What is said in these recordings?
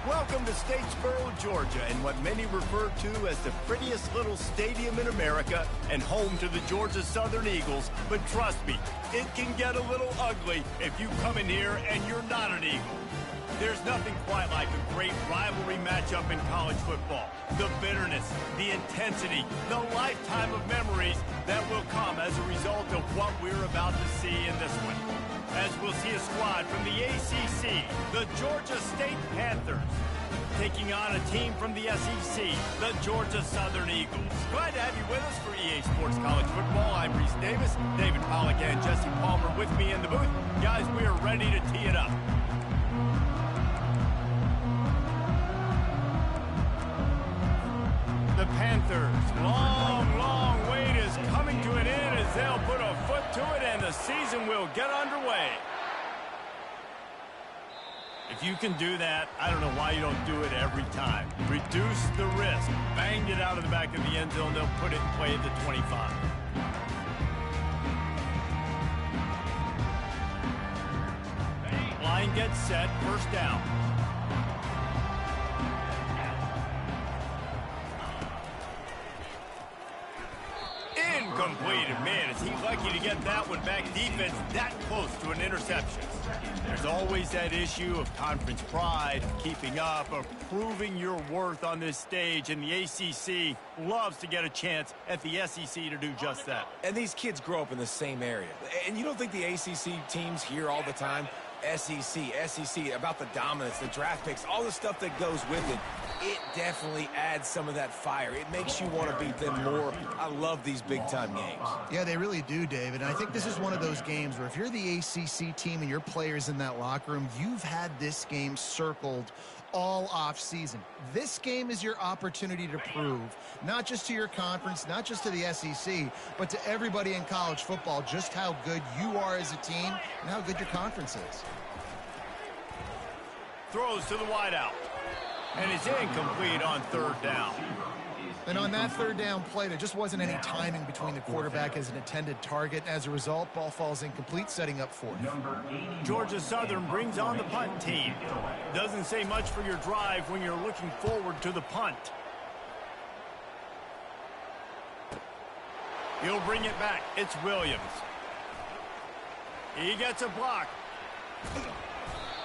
Welcome to Statesboro, Georgia, and what many refer to as the prettiest little stadium in America and home to the Georgia Southern Eagles. But trust me, it can get a little ugly if you come in here and you're not an Eagle. There's nothing quite like a great rivalry matchup in college football. The bitterness, the intensity, the lifetime of memories that will come as a result of what we're about to see in this one. As we'll see a squad from the ACC, the Georgia State Panthers, taking on a team from the SEC, the Georgia Southern Eagles. Glad to have you with us for EA Sports College Football. I'm Reese Davis, David Pollack and Jesse Palmer with me in the booth. Guys, we are ready to tee it up. The Panthers' long wait is coming to an end as they'll put a foot to it and the season will get underway. If you can do that, I don't know why you don't do it every time. Reduce the risk. Banged it out of the back of the end zone. They'll put it in play at the 25. Line gets set. First down. Incomplete, and man, is he lucky to get that one back. Defense that close to an interception. There's always that issue of conference pride, of keeping up, of proving your worth on this stage, and the ACC loves to get a chance at the SEC to do just that. And these kids grow up in the same area. And you don't think the ACC teams hear all the time, SEC, about the dominance, the draft picks, all the stuff that goes with it. It definitely adds some of that fire. It makes you want to beat them more. I love these big-time games. Yeah, they really do, David. And I think this is one of those games where if you're the ACC team and your players in that locker room, you've had this game circled all off season. This game is your opportunity to prove, not just to your conference, not just to the SEC, but to everybody in college football, just how good you are as a team and how good your conference is. Throws to the wideout. And it's incomplete on third down. And on that third down play, there just wasn't any timing between the quarterback as an intended target. As a result, ball falls incomplete, setting up fourth. Georgia Southern brings on the punt team. Doesn't say much for your drive when you're looking forward to the punt. He'll bring it back. It's Williams. He gets a block.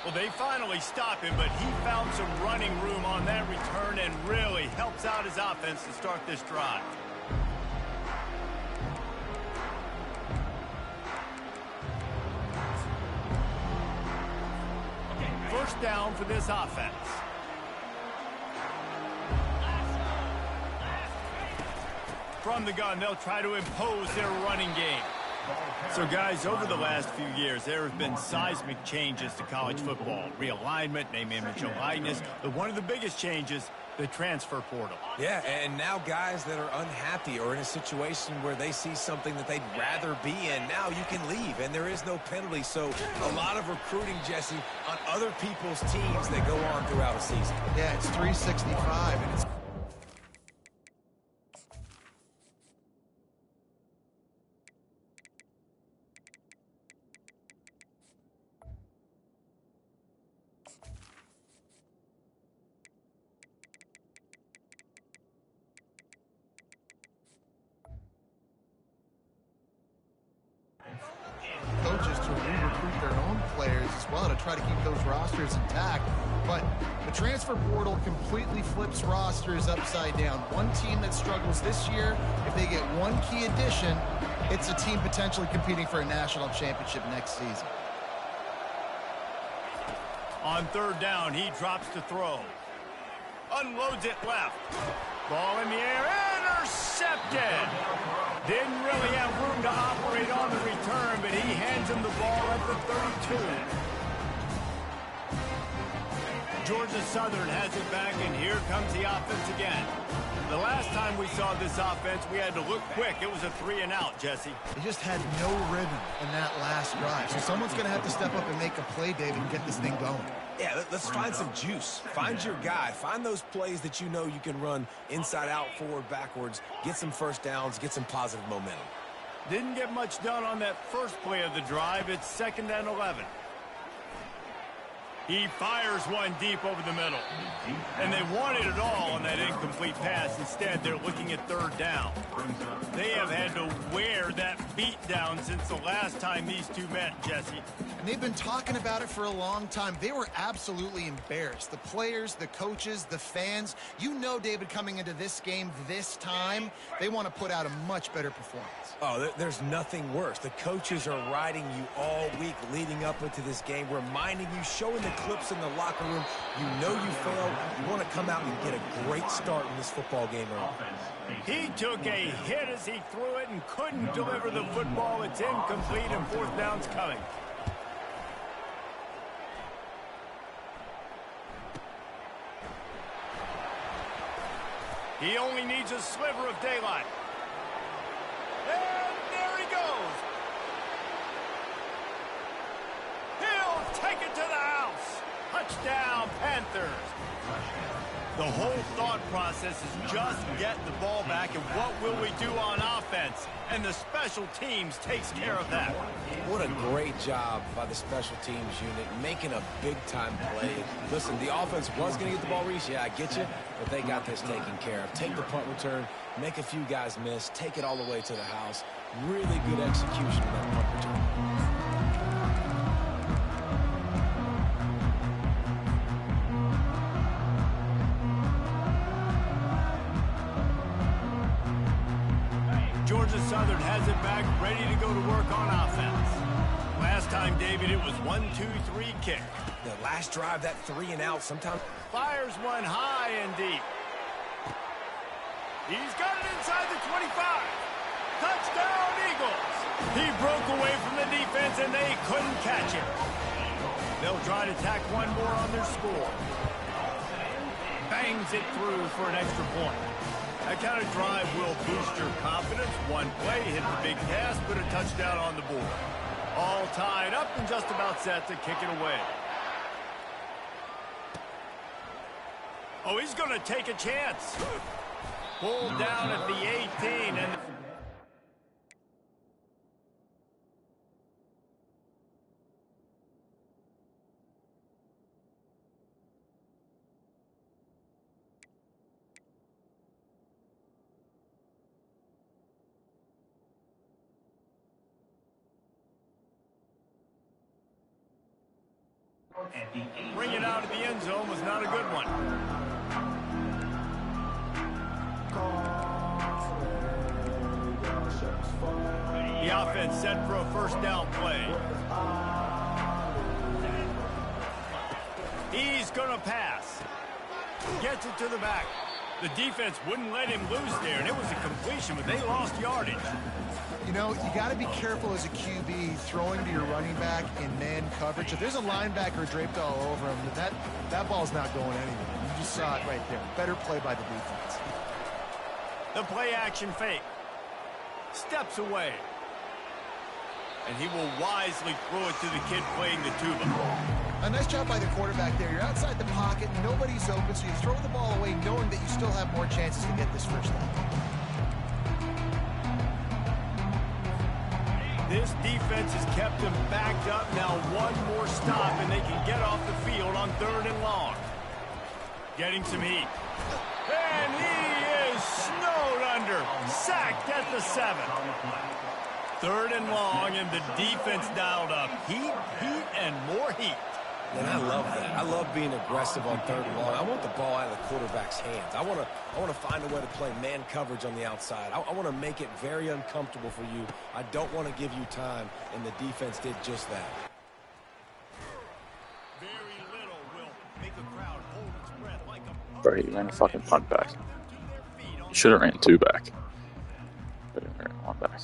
Well, they finally stop him, but he found some running room on that return and really helps out his offense to start this drive. First down for this offense. From the gun, they'll try to impose their running game. So, guys, over the last few years, there have been seismic changes to college football. Realignment, name, image, and likeness. But one of the biggest changes, the transfer portal. Yeah, and now guys that are unhappy or in a situation where they see something that they'd rather be in, now you can leave, and there is no penalty. So a lot of recruiting, Jesse, on other people's teams that go on throughout a season. Yeah, it's 365, and it's coaches to re-recruit their own players as well to try to keep those rosters intact. But the transfer portal completely flips rosters upside down. One team that struggles this year, if they get one key addition, it's a team potentially competing for a national championship next season. On third down, he drops to throw. Unloads it left. Ball in the air, intercepted. Didn't really have room to operate on the return, but he hands him the ball at the 32. Georgia Southern has it back, and here comes the offense again. The last time we saw this offense, we had to look quick. It was a 3-and-out, Jesse. They just had no rhythm in that last drive. So someone's going to have to step up and make a play, David, and get this thing going. Yeah, let's find some juice. Find your guy. Find those plays that you know you can run inside out, forward, backwards. Get some first downs. Get some positive momentum. Didn't get much done on that first play of the drive. It's 2nd and 11. He fires one deep over the middle. And they wanted it all on that incomplete pass. Instead, they're looking at third down. They have had to wear that beat down since the last time these two met, Jesse. And they've been talking about it for a long time. They were absolutely embarrassed. The players, the coaches, the fans. You know, David, coming into this game this time, they want to put out a much better performance. Oh, there's nothing worse. The coaches are riding you all week leading up into this game, reminding you, showing the clips in the locker room. You know you failed. You want to come out and get a great start in this football game early. He took a hit as he threw it and couldn't deliver the football. It's incomplete and fourth down's coming. He only needs a sliver of daylight. And there he goes. He'll take it to the house. Touchdown, Panthers. The whole thought process is just get the ball back, and what will we do on offense? And the special teams takes care of that. What a great job by the special teams unit, making a big-time play. Listen, the offense was going to get the ball, Reese. Yeah, I get you, but they got this taken care of. Take the punt return, make a few guys miss, take it all the way to the house. Really good execution of that punt return. Georgia Southern has it back, ready to go to work on offense. Last time, David, it was 1-2-3 kick. The last drive, that 3 and out, sometimes. Fires one high and deep. He's got it inside the 25. Touchdown, Eagles. He broke away from the defense, and they couldn't catch him. They'll try to tack one more on their score. Bangs it through for an extra point. That kind of drive will boost your confidence. One play, hit the big pass, put a touchdown on the board. All tied up and just about set to kick it away. Oh, he's going to take a chance. Pulled down at the 18 and... Bring it out of the end zone was not a good one. The offense set for a first down play. He's going to pass. Gets it to the back. The defense wouldn't let him loose there, and it was a completion, but they lost yardage. You know, you got to be careful as a QB throwing to your running back in man coverage. If there's a linebacker draped all over him, that ball's not going anywhere. You just saw it right there. Better play by the defense. The play action fake. Steps away. And he will wisely throw it to the kid playing the tuba. A nice job by the quarterback there. You're outside the pocket, nobody's open, so you throw the ball away knowing that you still have more chances to get this first down. This defense has kept them backed up. Now one more stop, and they can get off the field on 3rd and long. Getting some heat. And he is snowed under. Sacked at the 7. 3rd and long, and the defense dialed up. Heat, and more heat. And I love that. I love being aggressive on 3rd and long. I want the ball out of the quarterback's hands. I want to find a way to play man coverage on the outside. I want to make it very uncomfortable for you. I don't want to give you time, and the defense did just that. Very little will make a crowd hold its breath like a... Bro, he ran a fucking punt back. He should have ran 2 back. But he ran 1 back.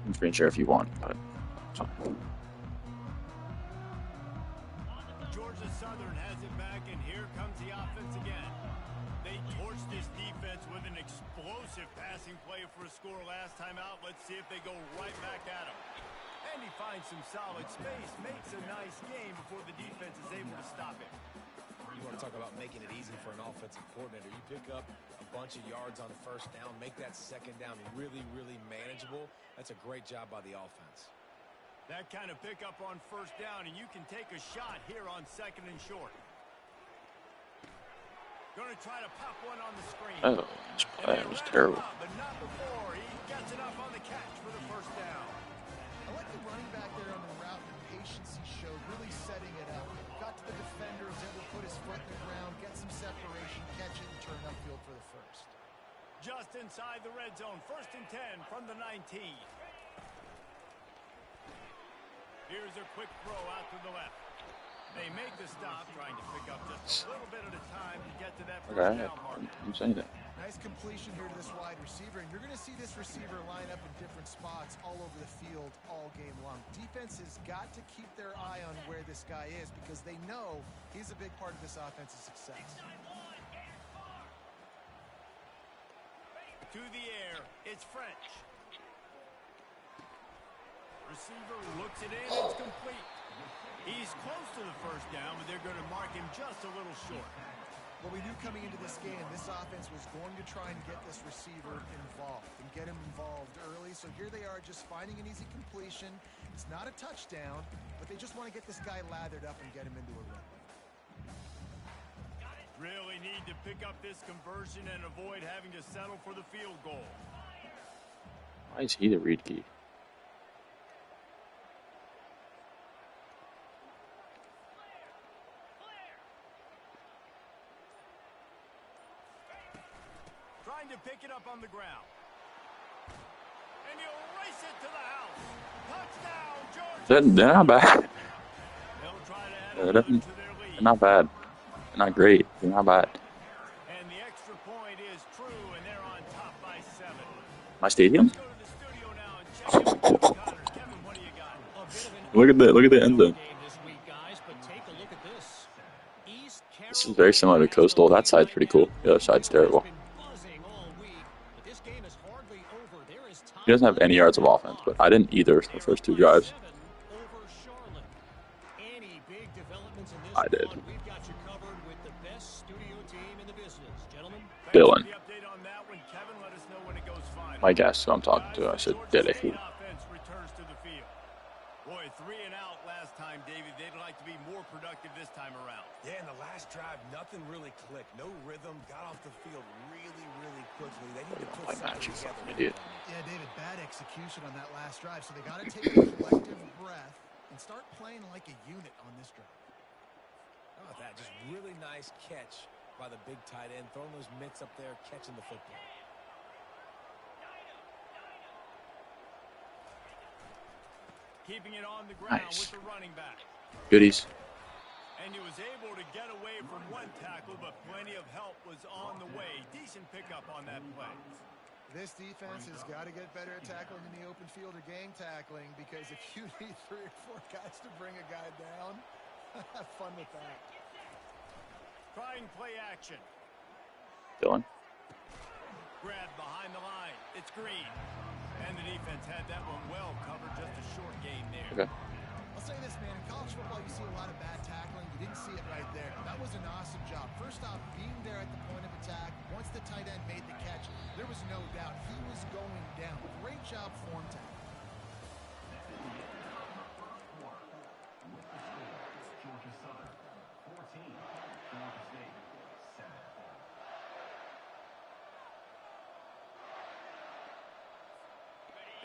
I'm free and share if you want, but it's fine. Georgia Southern has it back, and here comes the offense again. They torched this defense with an explosive passing play for a score last time out. Let's see if they go right back at him. And he finds some solid space, makes a nice game before the defense is able to stop him. You want to talk about making it easy for an offensive coordinator. You pick up a bunch of yards on the first down, make that second down really, really manageable. That's a great job by the offense. That kind of pickup on first down, and you can take a shot here on 2nd and short. Going to try to pop one on the screen. Oh, that was terrible. But not before he gets enough on the catch for the first down. I like the running back there on the route, the patience he showed, really setting it up. Got to the defender, was able to put his foot in the ground, get some separation, catch it, and turn upfield for the first. Just inside the red zone, 1st and 10 from the 19. Here's a quick throw out to the left. They make the stop, trying to pick up just a little bit at a time to get to that first down mark. I'm saying that. Nice completion here to this wide receiver, and you're going to see this receiver line up in different spots all over the field all game long. Defense has got to keep their eye on where this guy is because they know he's a big part of this offense's success. To the air, it's French. Receiver looks it in, it's complete. He's close to the first down, but they're going to mark him just a little short. What we knew coming into this game, this offense was going to try and get this receiver involved and get him involved early. So here they are just finding an easy completion. It's not a touchdown, but they just want to get this guy lathered up and get him into a run. Really need to pick up this conversion and avoid having to settle for the field goal. Why is he the read key? Trying to pick it up on the ground. And he'll race it to the house. Touchdown, Georgia. They're not bad. They'll try to add another to their lead. They're not bad. They're not great. They're not bad. And the extra point is true, and they're on top by 7. My stadium? Let's go to the studio now and check in with Kevin Connors. Kevin, what do you got? Look at the end zone. This is very similar to Coastal. That side's pretty cool. The other side's terrible. He doesn't have any yards of offense, but I didn't either the first 2 drives. I did. Dylan. My guess who I'm talking to. I said Diddy. Boy, 3 and out last time, David. They'd like to be more productive this time around. Yeah, in the last drive, nothing really clicked. No rhythm. Got off the field really, really quickly. They need to put something together. Idiot. Yeah, David, bad execution on that last drive. So they got to take a collective breath and start playing like a unit on this drive. How about that? Just really nice catch by the big tight end. Throwing those mitts up there, catching the football. Keeping it on the ground Nice. with the running back. Goodies. And he was able to get away from one tackle, but plenty of help was on the way. Decent pickup on that play. This defense has got to get better at tackling in the open field or game tackling, because if you need 3 or 4 guys to bring a guy down, have fun with that. Trying play action. Dylan. Grab behind the line. It's Green. And the defense had that one well covered. Just a short game there. Okay. I'll say this, man. In college football, you see a lot of bad tackling. You didn't see it right there. That was an awesome job. First off, being there at the point of attack. Once the tight end made the catch, there was no doubt he was going down. Great job form tackle.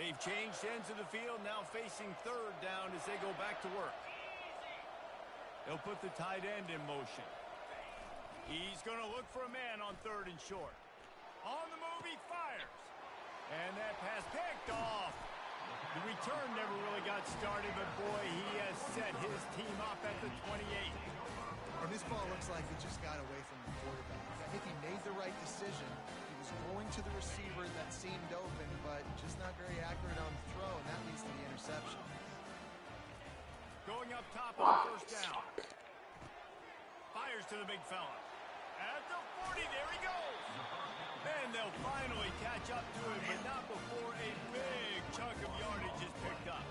They've changed ends of the field, now facing 3rd down as they go back to work. They'll put the tight end in motion. He's going to look for a man on 3rd and short. On the move, he fires. And that pass picked off. The return never really got started, but boy, he has set his team up at the 28. And this ball looks like it just got away from the quarterback. I think he made the right decision. He was going to the receiver that seemed open, but just not very accurate on the throw, and that leads to the interception. Going up top on 1st down. Fires to the big fella. At the 40, there he goes. And they'll finally catch up to him, but not before a big chunk of yardage is picked up.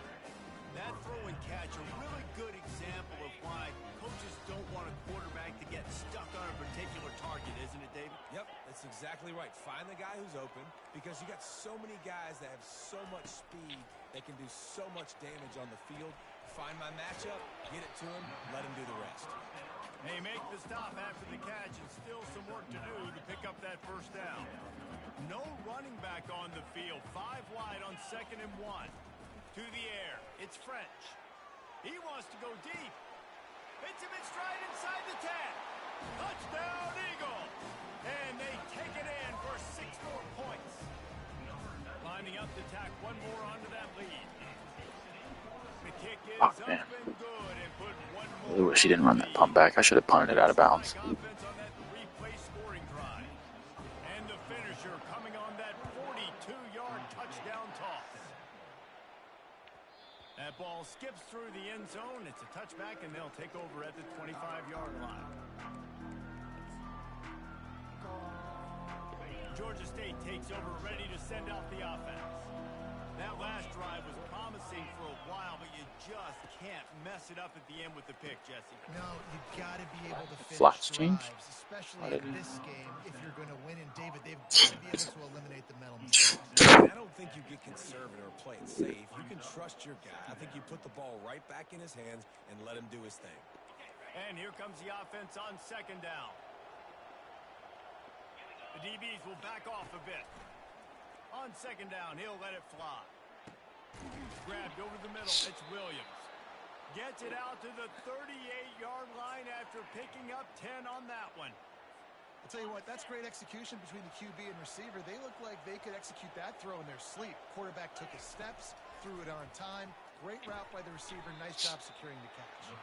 That throw and catch, a really good example of why coaches don't want a quarterback to get stuck on a particular target, isn't it, David? Yep, that's exactly right. Find the guy who's open because you got so many guys that have so much speed that can do so much damage on the field. Find my matchup, get it to him, let him do the rest. They make the stop after the catch and still some work to do to pick up that first down. No running back on the field. 5 wide on 2nd and 1. To the air. It's French. He wants to go deep. Hits him in stride inside the 10. Touchdown, Eagle. And they take it in for 6 more points. Lining up to tack one more onto that lead. The kick is up and good and put one more. I really wish he didn't run that pump back. I should have punted it out of bounds. Offense on that 3-play scoring drive. And the finisher coming on that 42-yard touchdown toss. That ball skips through the end zone. It's a touchback, and they'll take over at the 25-yard line. Georgia State takes over, ready to send out the offense. That last drive was promising for a while, but you just can't mess it up at the end with the pick, Jesse. No, you got to be able to finish Flats drives, change? especially in this game. If you're going to win, and David, they've got to be able to eliminate the mental mistakes. I don't think you get conservative or play it safe. You can trust your guy. I think you put the ball right back in his hands and let him do his thing. And here comes the offense on 2nd down. The DBs will back off a bit. On 2nd down, he'll let it fly. Grabbed over the middle. It's Williams. Gets it out to the 38-yard line after picking up 10 on that one. I'll tell you what, that's great execution between the QB and receiver. They look like they could execute that throw in their sleep. Quarterback took his steps, threw it on time. Great route by the receiver. Nice job securing the catch.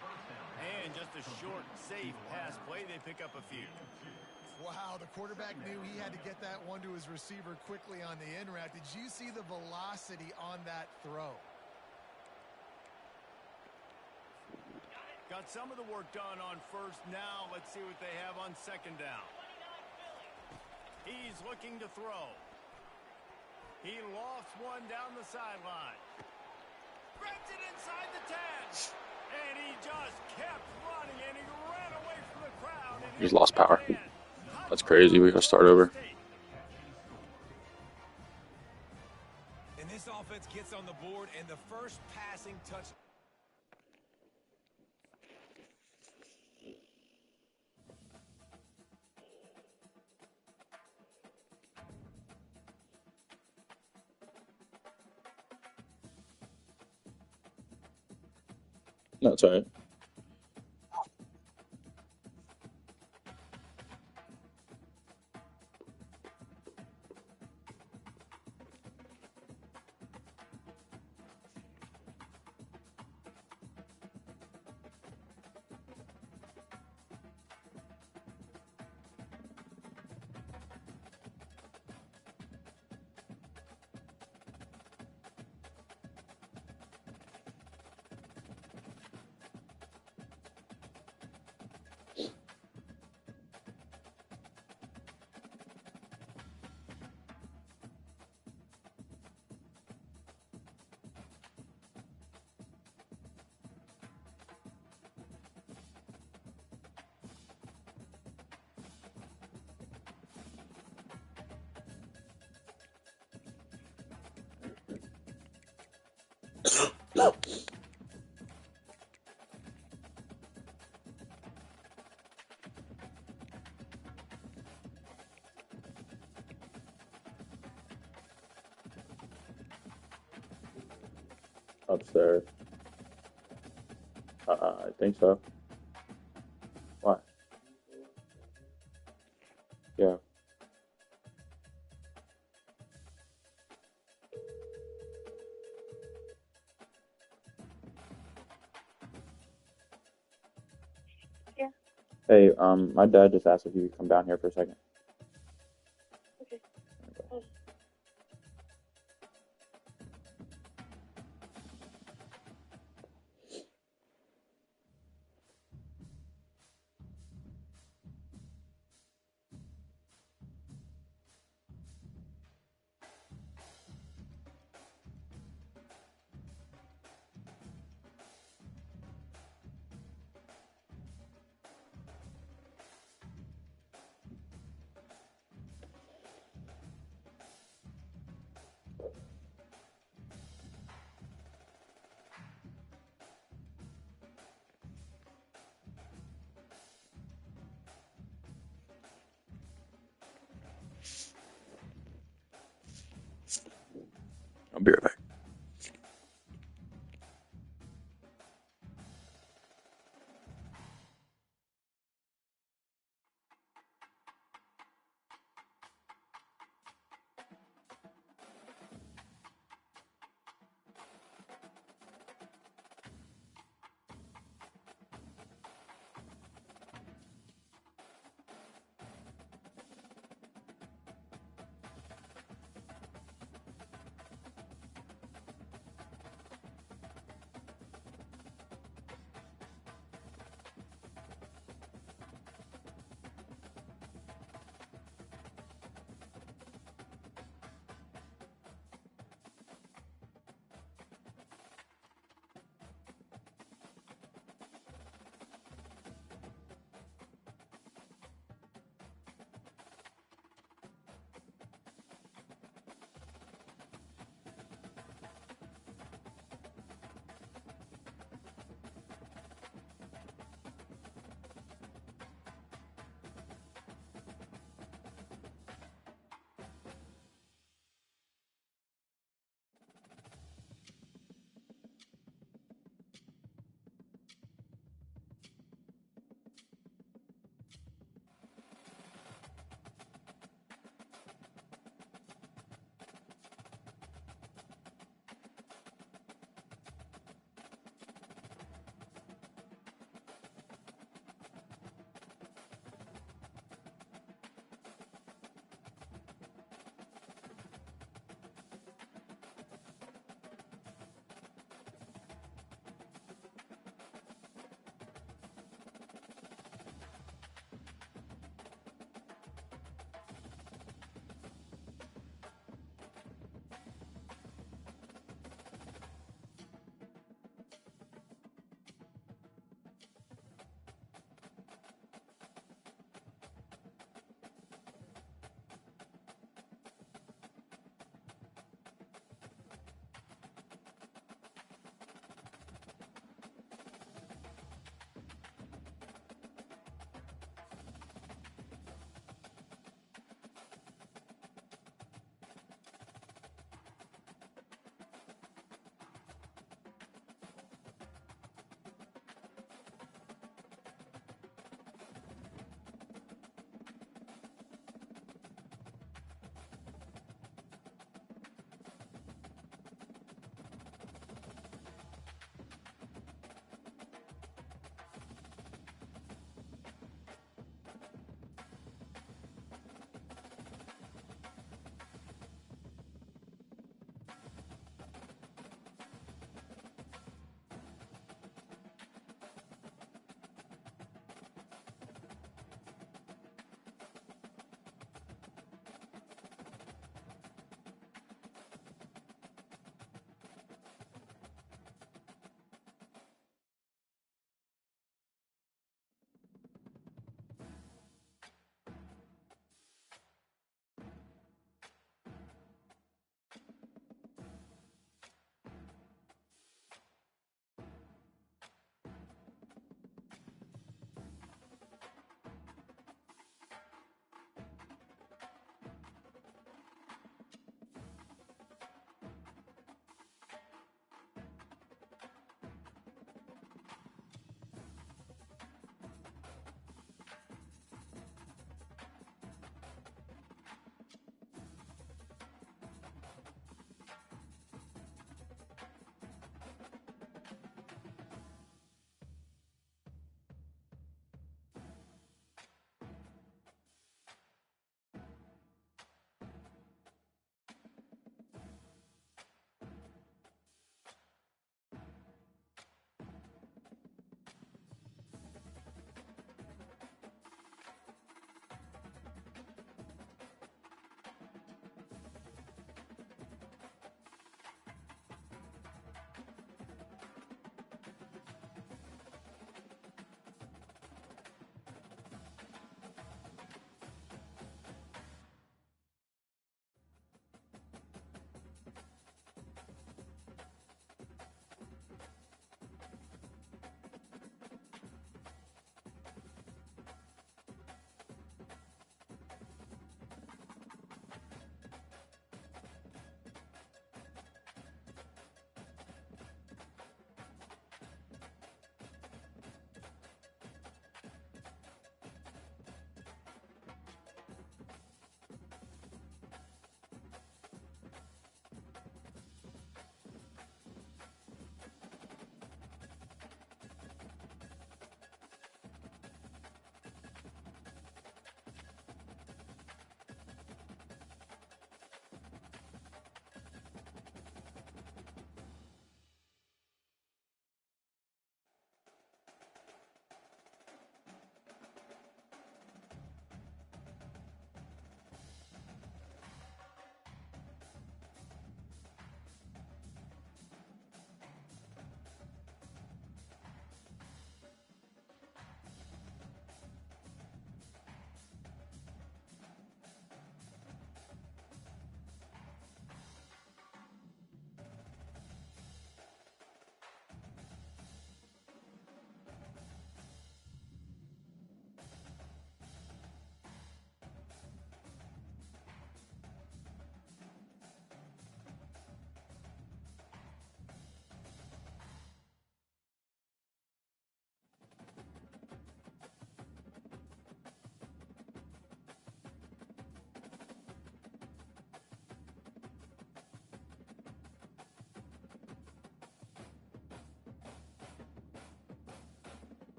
And just a short, safe pass play. They pick up a few. Wow, the quarterback knew he had to get that one to his receiver quickly on the in route. Did you see the velocity on that throw? Got some of the work done on first. Now let's see what they have on 2nd down. He's looking to throw. He lofts one down the sideline. Grabs it inside the 10. And he just kept running, and he ran away from the crowd. He's lost power. That's crazy. We gotta start over. And this offense gets on the board, and the first passing touch. No, it's all right. Upstairs. I think so. Why? Yeah. Yeah. Hey, my dad just asked if you could come down here for a second. Okay. I'll be right back.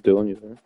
Dylan, you there?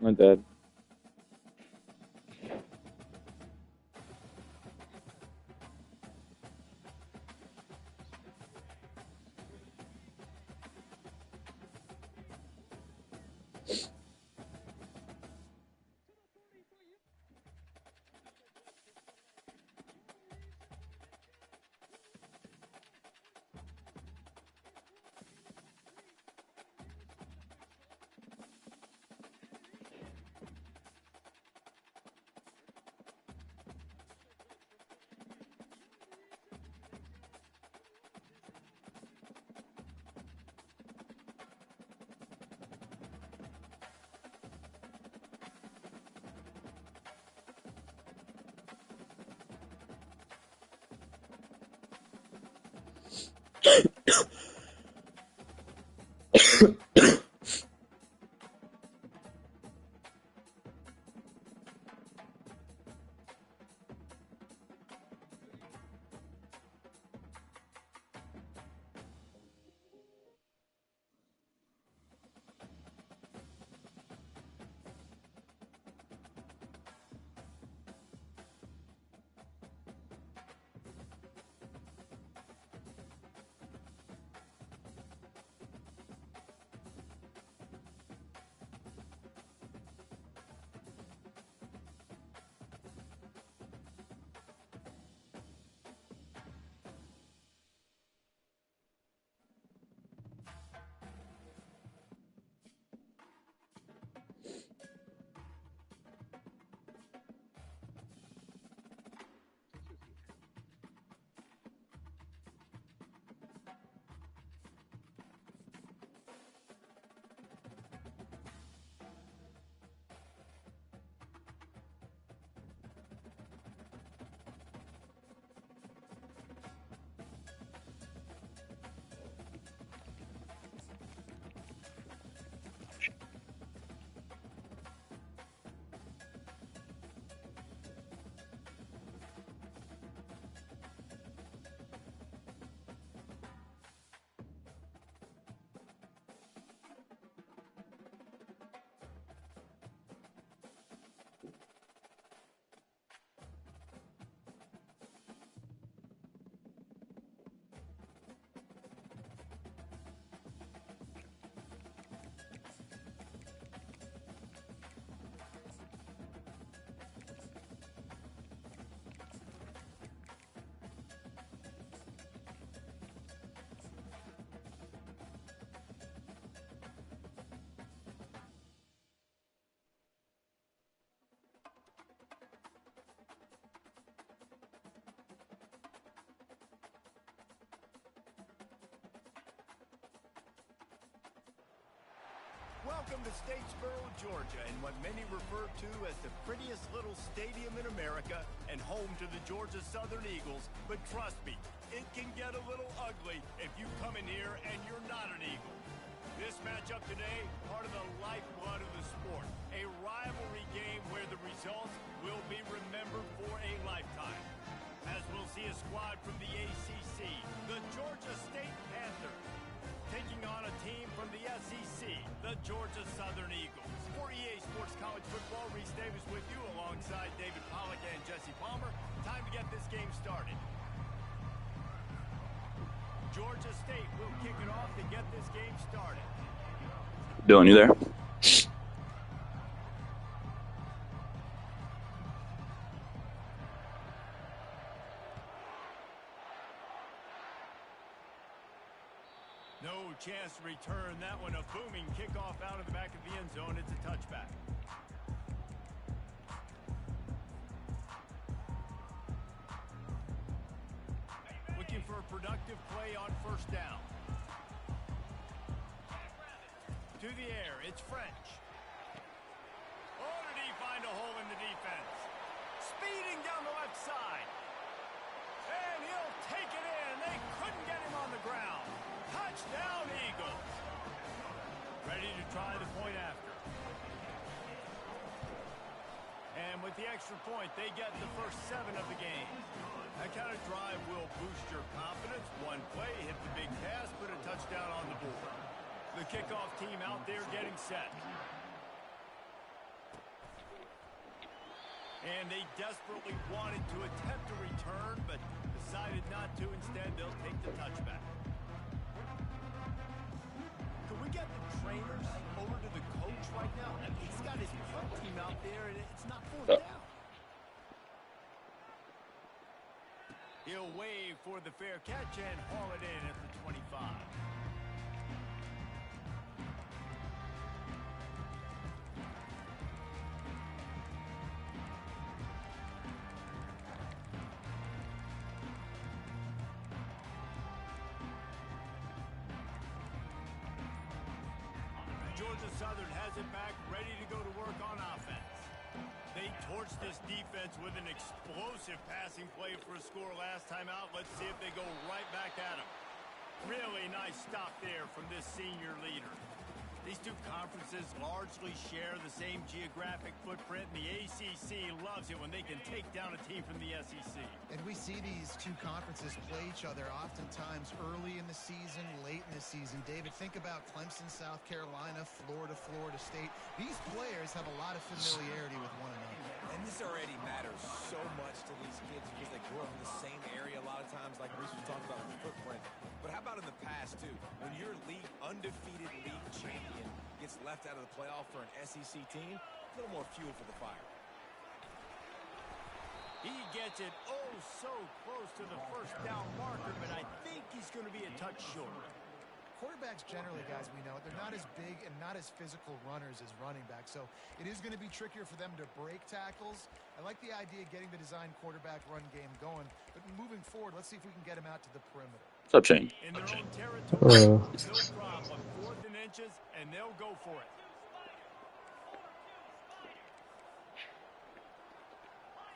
My dad. Welcome to Statesboro, Georgia, in what many refer to as the prettiest little stadium in America and home to the Georgia Southern Eagles. But trust me, it can get a little ugly if you come in here and you're not an Eagle. This matchup today, part of the lifeblood of the sport, a rivalry game where the results will be remembered for a lifetime. As we'll see a squad from the ACC, the Georgia State Panthers, taking on a team from the SEC, the Georgia Southern Eagles. For EA Sports College Football, Reese Davis with you alongside David Pollack and Jesse Palmer. Time to get this game started. Georgia State will kick it off to get this game started. Dylan, you there? No chance to return that one. A booming kickoff out of the back of the end zone. It's a touchback. Looking for a productive play on first down. To the air, it's French. Oh, did he find a hole in the defense? Speeding down the left side. And he'll take it in. They couldn't get him on the ground. Touchdown, Eagles. Ready to try the point after. And with the extra point, they get the first 7 of the game. That kind of drive will boost your confidence. One play, hit the big pass, put a touchdown on the board. The kickoff team out there getting set. And they desperately wanted to attempt a return, but decided not to. Instead, they'll take the touchback. Can we get the trainers over to the coach right now? I mean, he's got his punt team out there, and it's not fourth down. He'll wave for the fair catch and haul it in at the 25. Georgia Southern has it back, ready to go to work on offense. They torched this defense with an explosive passing play for a score last time out. Let's see if they go right back at him. Really nice stop there from this senior leader. These two conferences largely share the same geographic footprint, and the ACC loves it when they can take down a team from the SEC. And we see these two conferences play each other oftentimes early in the season, late in the season. David, think about Clemson, South Carolina, Florida, Florida State. These players have a lot of familiarity with one another. And this already matters so much to these kids because they grew up in the same area a lot of times, like Reese was talking about with the footprint. But how about in the past, too? When your undefeated league champion gets left out of the playoff for an SEC team, a little more fuel for the fire. He gets it so close to the first down marker, but I think he's going to be a touch short. Quarterbacks generally, guys, we know, they're not as big and not as physical runners as running backs, so it is going to be trickier for them to break tackles. I like the idea of getting the design quarterback run game going, but moving forward, let's see if we can get him out to the perimeter. What's up, Shane? In their own territory, no problem. 4th and inches, and they'll go for it.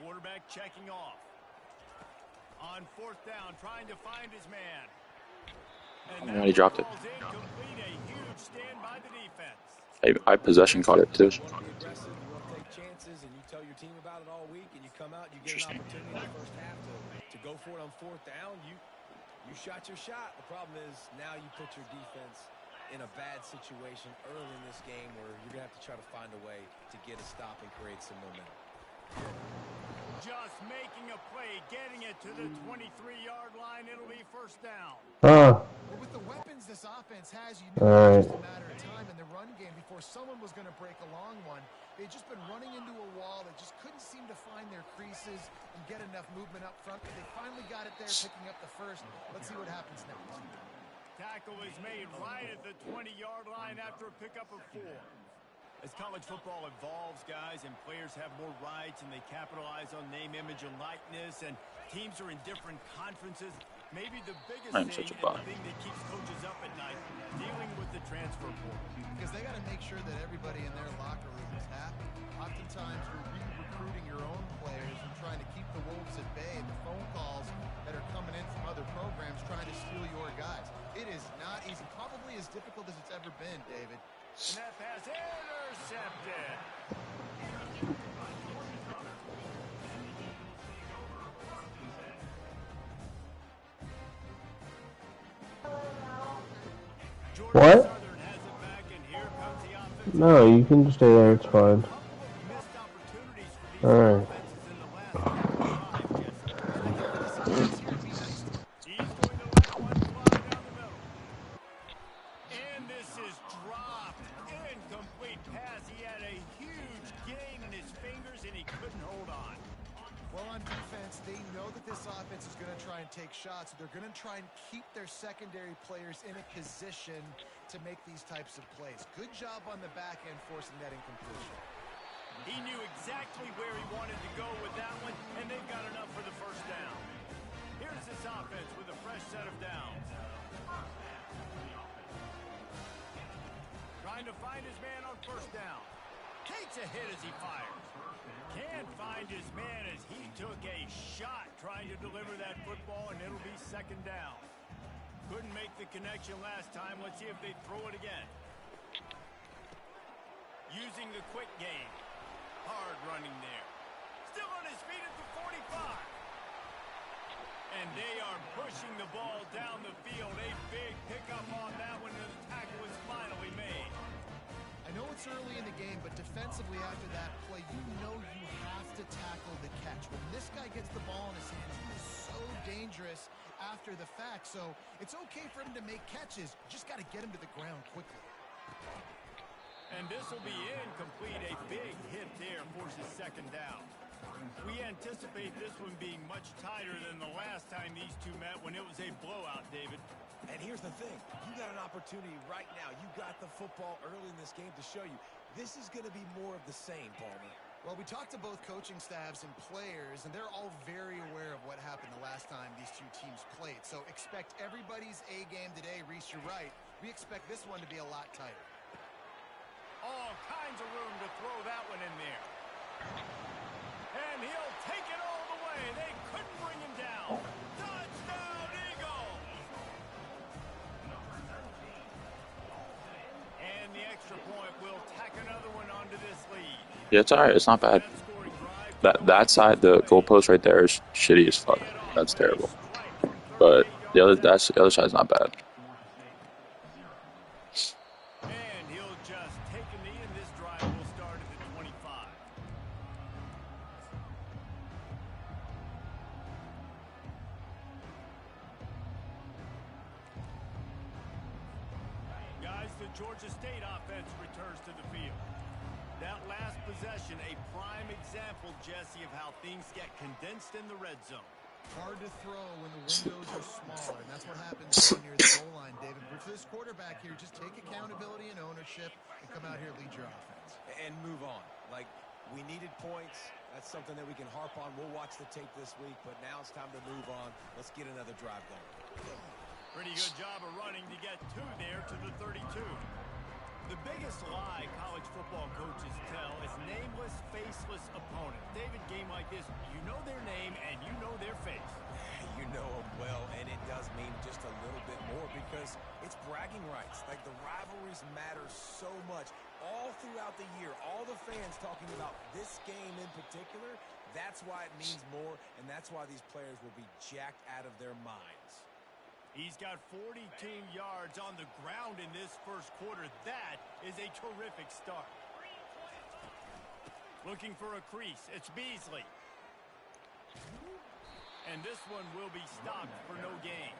Quarterback checking off. On 4th down, trying to find his man. And he dropped it. Incomplete, a huge stand by the defense. I possession caught it too. You want to be aggressive, you want to take chances, and you tell your team about it all week, and you come out, you get an opportunity in the first half to go for it on 4th down. You shot your shot. The problem is now you put your defense in a bad situation early in this game where you're going to have to try to find a way to get a stop and create some momentum. Just making a play, getting it to the 23-yard line. It'll be first down. Well, with the weapons this offense has, you knew it was just a matter of time in the run game before someone was going to break a long one. They'd just been running into a wall. They just couldn't seem to find their creases and get enough movement up front. But they finally got it there, picking up the first. Let's see what happens next. Tackle is made right at the 20-yard line after a pickup of 4. As college football evolves, guys, and players have more rights and they capitalize on name, image, and likeness, and teams are in different conferences, Maybe the biggest I'm thing such a and bot. the thing that keeps coaches up at night, dealing with the transfer portal. Because they got to make sure that everybody in their locker room is happy. Oftentimes, you're re-recruiting your own players and trying to keep the Wolves at bay, and the phone calls that are coming in from other programs trying to steal your guys. It is not easy. Probably as difficult as it's ever been, David. And that pass intercepted. What? Southern has it back, and here comes the offensive. No, you can stay there. It's fine. Missed opportunities for these All right. offenses in the last drive, Jesse. I think for this offense here, it'd be nice to... He's going to let one fly down the middle. And this is dropped. Incomplete pass. He had a huge gain in his fingers, and he couldn't hold on. Well, on defense, they know that this offense is going to try and take shots. So they're going to try and keep their secondary players in a position to make these types of plays. Good job on the back end forcing that incompletion. He knew exactly where he wanted to go with that one, and they've got enough for the first down. Here's this offense with a fresh set of downs. Trying to find his man on first down. Takes a hit as he fires. Can't find his man as he took a shot trying to deliver that football, and it'll be second down. Couldn't make the connection last time. Let's see if they throw it again. Using the quick game. Hard running there. Still on his feet at the 45. And they are pushing the ball down the field. A big pickup on that one, and the tackle was finally made. I know it's early in the game, but defensively after that play, you know you have to tackle the catch. When this guy gets the ball in his hands, he is so dangerous after the fact. So it's okay for him to make catches. You just got to get him to the ground quickly. And this will be incomplete. A big hit there forces second down. We anticipate this one being much tighter than the last time these two met when it was a blowout, David. And here's the thing. You got an opportunity right now. You got the football early in this game to show you. This is going to be more of the same, Palmer. Well, we talked to both coaching staffs and players, and they're all very aware of what happened the last time these two teams played. So expect everybody's A game today. Reese, you're right. We expect this one to be a lot tighter. All kinds of room to throw that one in there. And he'll take it all the way. They couldn't bring him down. Touchdown, Eagles! And the extra point will tack another one onto this lead. Yeah, it's alright. It's not bad. That side, the goalpost right there is shitty as fuck. That's terrible. But the other side's not bad. And he'll just take a knee, and this drive will start at the 25. Guys, the Georgia State offense returns to the field. That last possession, a prime example, Jesse, of how things get condensed in the red zone. Hard to throw when the windows are smaller, and that's what happens when near the goal line, David. But for this quarterback here, just take accountability and ownership and come out here and lead your offense. And move on. Like, we needed points. That's something that we can harp on. We'll watch the tape this week, but now it's time to move on. Let's get another drive going. Pretty good job of running to get two there to the 32. The biggest lie college football coaches tell is nameless, faceless opponents. David, game like this, you know their name and you know their face. You know them well, and it does mean just a little bit more because it's bragging rights. Like, the rivalries matter so much. All throughout the year, all the fans talking about this game in particular, that's why it means more, and that's why these players will be jacked out of their minds. He's got 42 yards on the ground in this first quarter. That is a terrific start. Looking for a crease. It's Beasley. And this one will be stopped for no gain.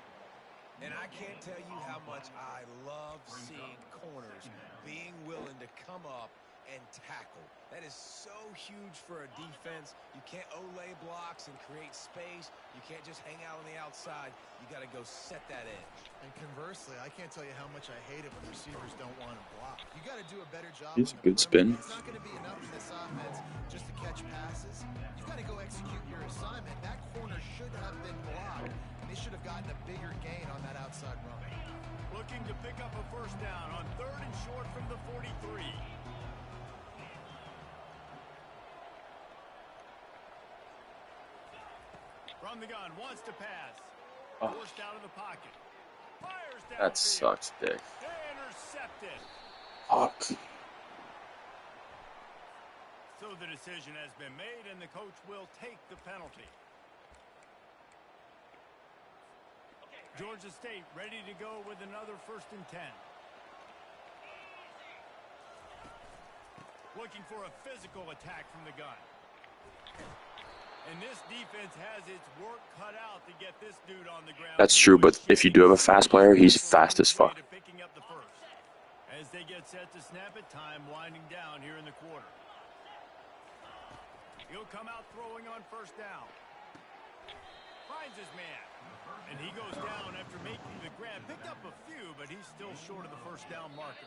And I can't tell you how much I love seeing corners being willing to come up and tackle. That is so huge for a defense. You can't olay blocks and create space. You can't just hang out on the outside. You got to go set that edge. And conversely, I can't tell you how much I hate it when receivers don't want to block. You got to do a better job It's on a the good perimeter. spin. It's not going to be enough in this offense just to catch passes. You got to go execute your assignment. That corner should have been blocked, and they should have gotten a bigger gain on that outside run. Looking to pick up a first down on 3rd and short from the 43. From the gun, wants to pass. Forced out of the pocket. Fires down. That sucks, dick. Intercepted. Fuck. So the decision has been made, and the coach will take the penalty. Georgia State ready to go with another 1st and 10. Looking for a physical attack from the gun. And this defense has its work cut out to get this dude on the ground. That's true, but if you do have a fast player, he's fast as fuck. Picking up the first. As they get set to snap it, time winding down here in the quarter. He'll come out throwing on 1st down. Finds his man. And he goes down after making the grab. Picked up a few, but he's still short of the 1st down marker.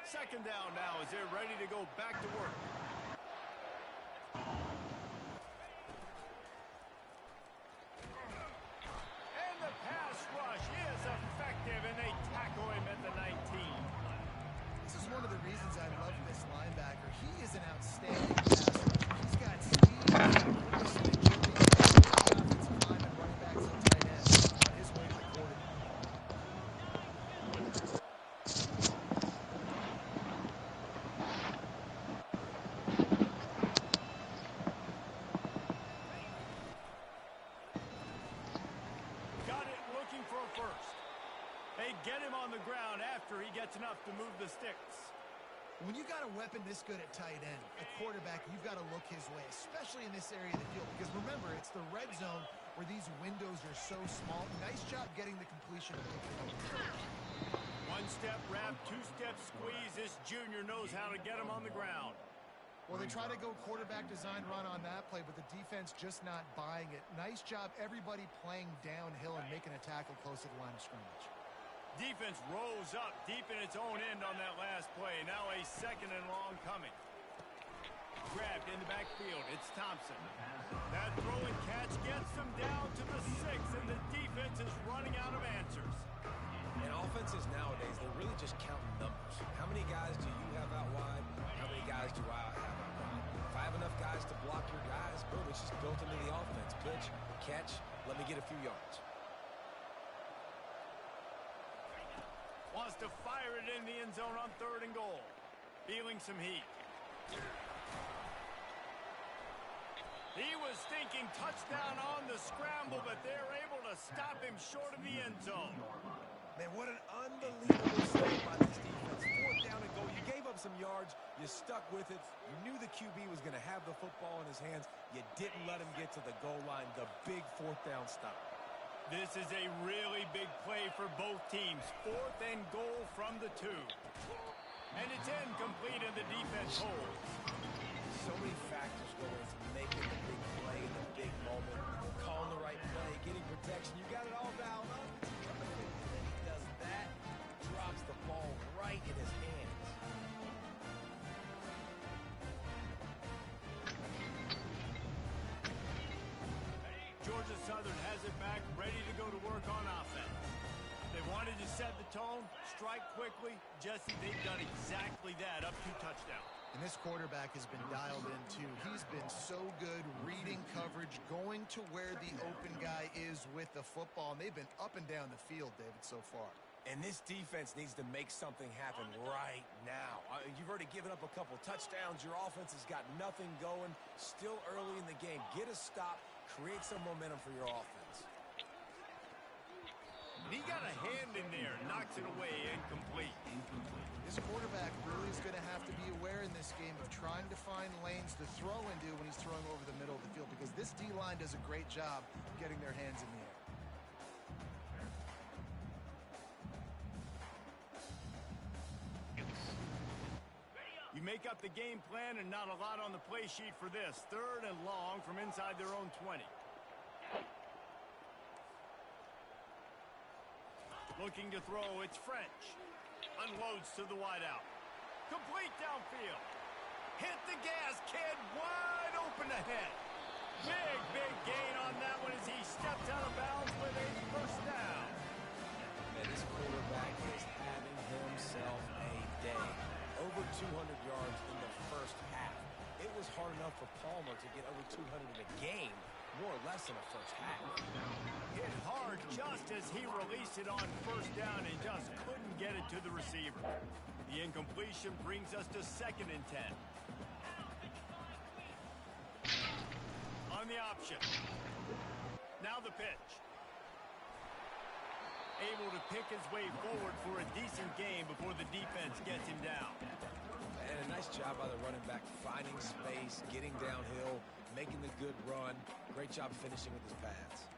Second down now as they're ready to go back to work. And the pass rush is effective, and they tackle him at the 19. This is one of the reasons I love this linebacker. He is an outstanding passer. He's got speed, quickness, and agility. Offensive linemen, running backs, and tight ends on his way to the quarterback. Got it, looking for a first. They get him on the ground after he gets enough to move the sticks. When you got a weapon this good at tight end, a quarterback, you've got to look his way, especially in this area of the field. Because remember, it's the red zone where these windows are so small. Nice job getting the completion. One step wrap, 2-step squeeze. This junior knows how to get him on the ground. Well, they try to go quarterback design run on that play, but the defense just not buying it. Nice job, everybody playing downhill and making a tackle close to the line of scrimmage. Defense rose up deep in its own end on that last play. Now a 2nd and long coming. Grabbed in the backfield. It's Thompson. That throw and catch gets them down to the 6, and the defense is running out of answers. And offenses nowadays, they're really just counting numbers. How many guys do you have out wide? How many guys do I have out wide? If I have enough guys to block your guys, boom, it's just built into the offense. Pitch, catch, let me get a few yards. Wants to fire it in the end zone on 3rd and goal. Feeling some heat. He was thinking touchdown on the scramble, but they're able to stop him short of the end zone. Man, what an unbelievable step by this defense. 4th down and goal. You gave up some yards. You stuck with it. You knew the QB was going to have the football in his hands. You didn't let him get to the goal line. The big 4th down stop. This is a really big play for both teams. 4th and goal from the 2. And it's incomplete, and the defense holds. So many factors go into making the big play in the big moment. Calling the right play, getting protection. You got it all dialed up. And then he does that, drops the ball right in his hands. Georgia Southern has it back, ready to go to work on offense. They wanted to set the tone, strike quickly. Jesse, they've done exactly that, up 2 touchdowns. And this quarterback has been dialed in, too. He's been so good reading coverage, going to where the open guy is with the football. And they've been up and down the field, David, so far. And this defense needs to make something happen right now. You've already given up a couple touchdowns. Your offense has got nothing going. Still early in the game. Get a stop. Create some momentum for your offense. He got a hand in there. Knocks it away. Incomplete. This quarterback really is going to have to be aware in this game of trying trying to find lanes to throw into when he's throwing over the middle of the field, because this D-line does a great job getting their hands in the air. You make up the game plan and not a lot on the play sheet for this. 3rd and long from inside their own 20. Looking to throw, it's French. Unloads to the wideout. Complete downfield. Hit the gas, kid. Wide open ahead. Big gain on that one as he stepped out of bounds with a first down. Man, this quarterback is having himself a day. Over 200 yards in the first half. It was hard enough for Palmer to get over 200 in a game, more or less in the first half. Hit hard just as he released it on first down and just couldn't get it to the receiver. The incompletion brings us to 2nd and 10. On the option. Now the pitch. Able to pick his way forward for a decent game before the defense gets him down. And a nice job by the running back, finding space, getting downhill, making the good run. Great job finishing with his pads.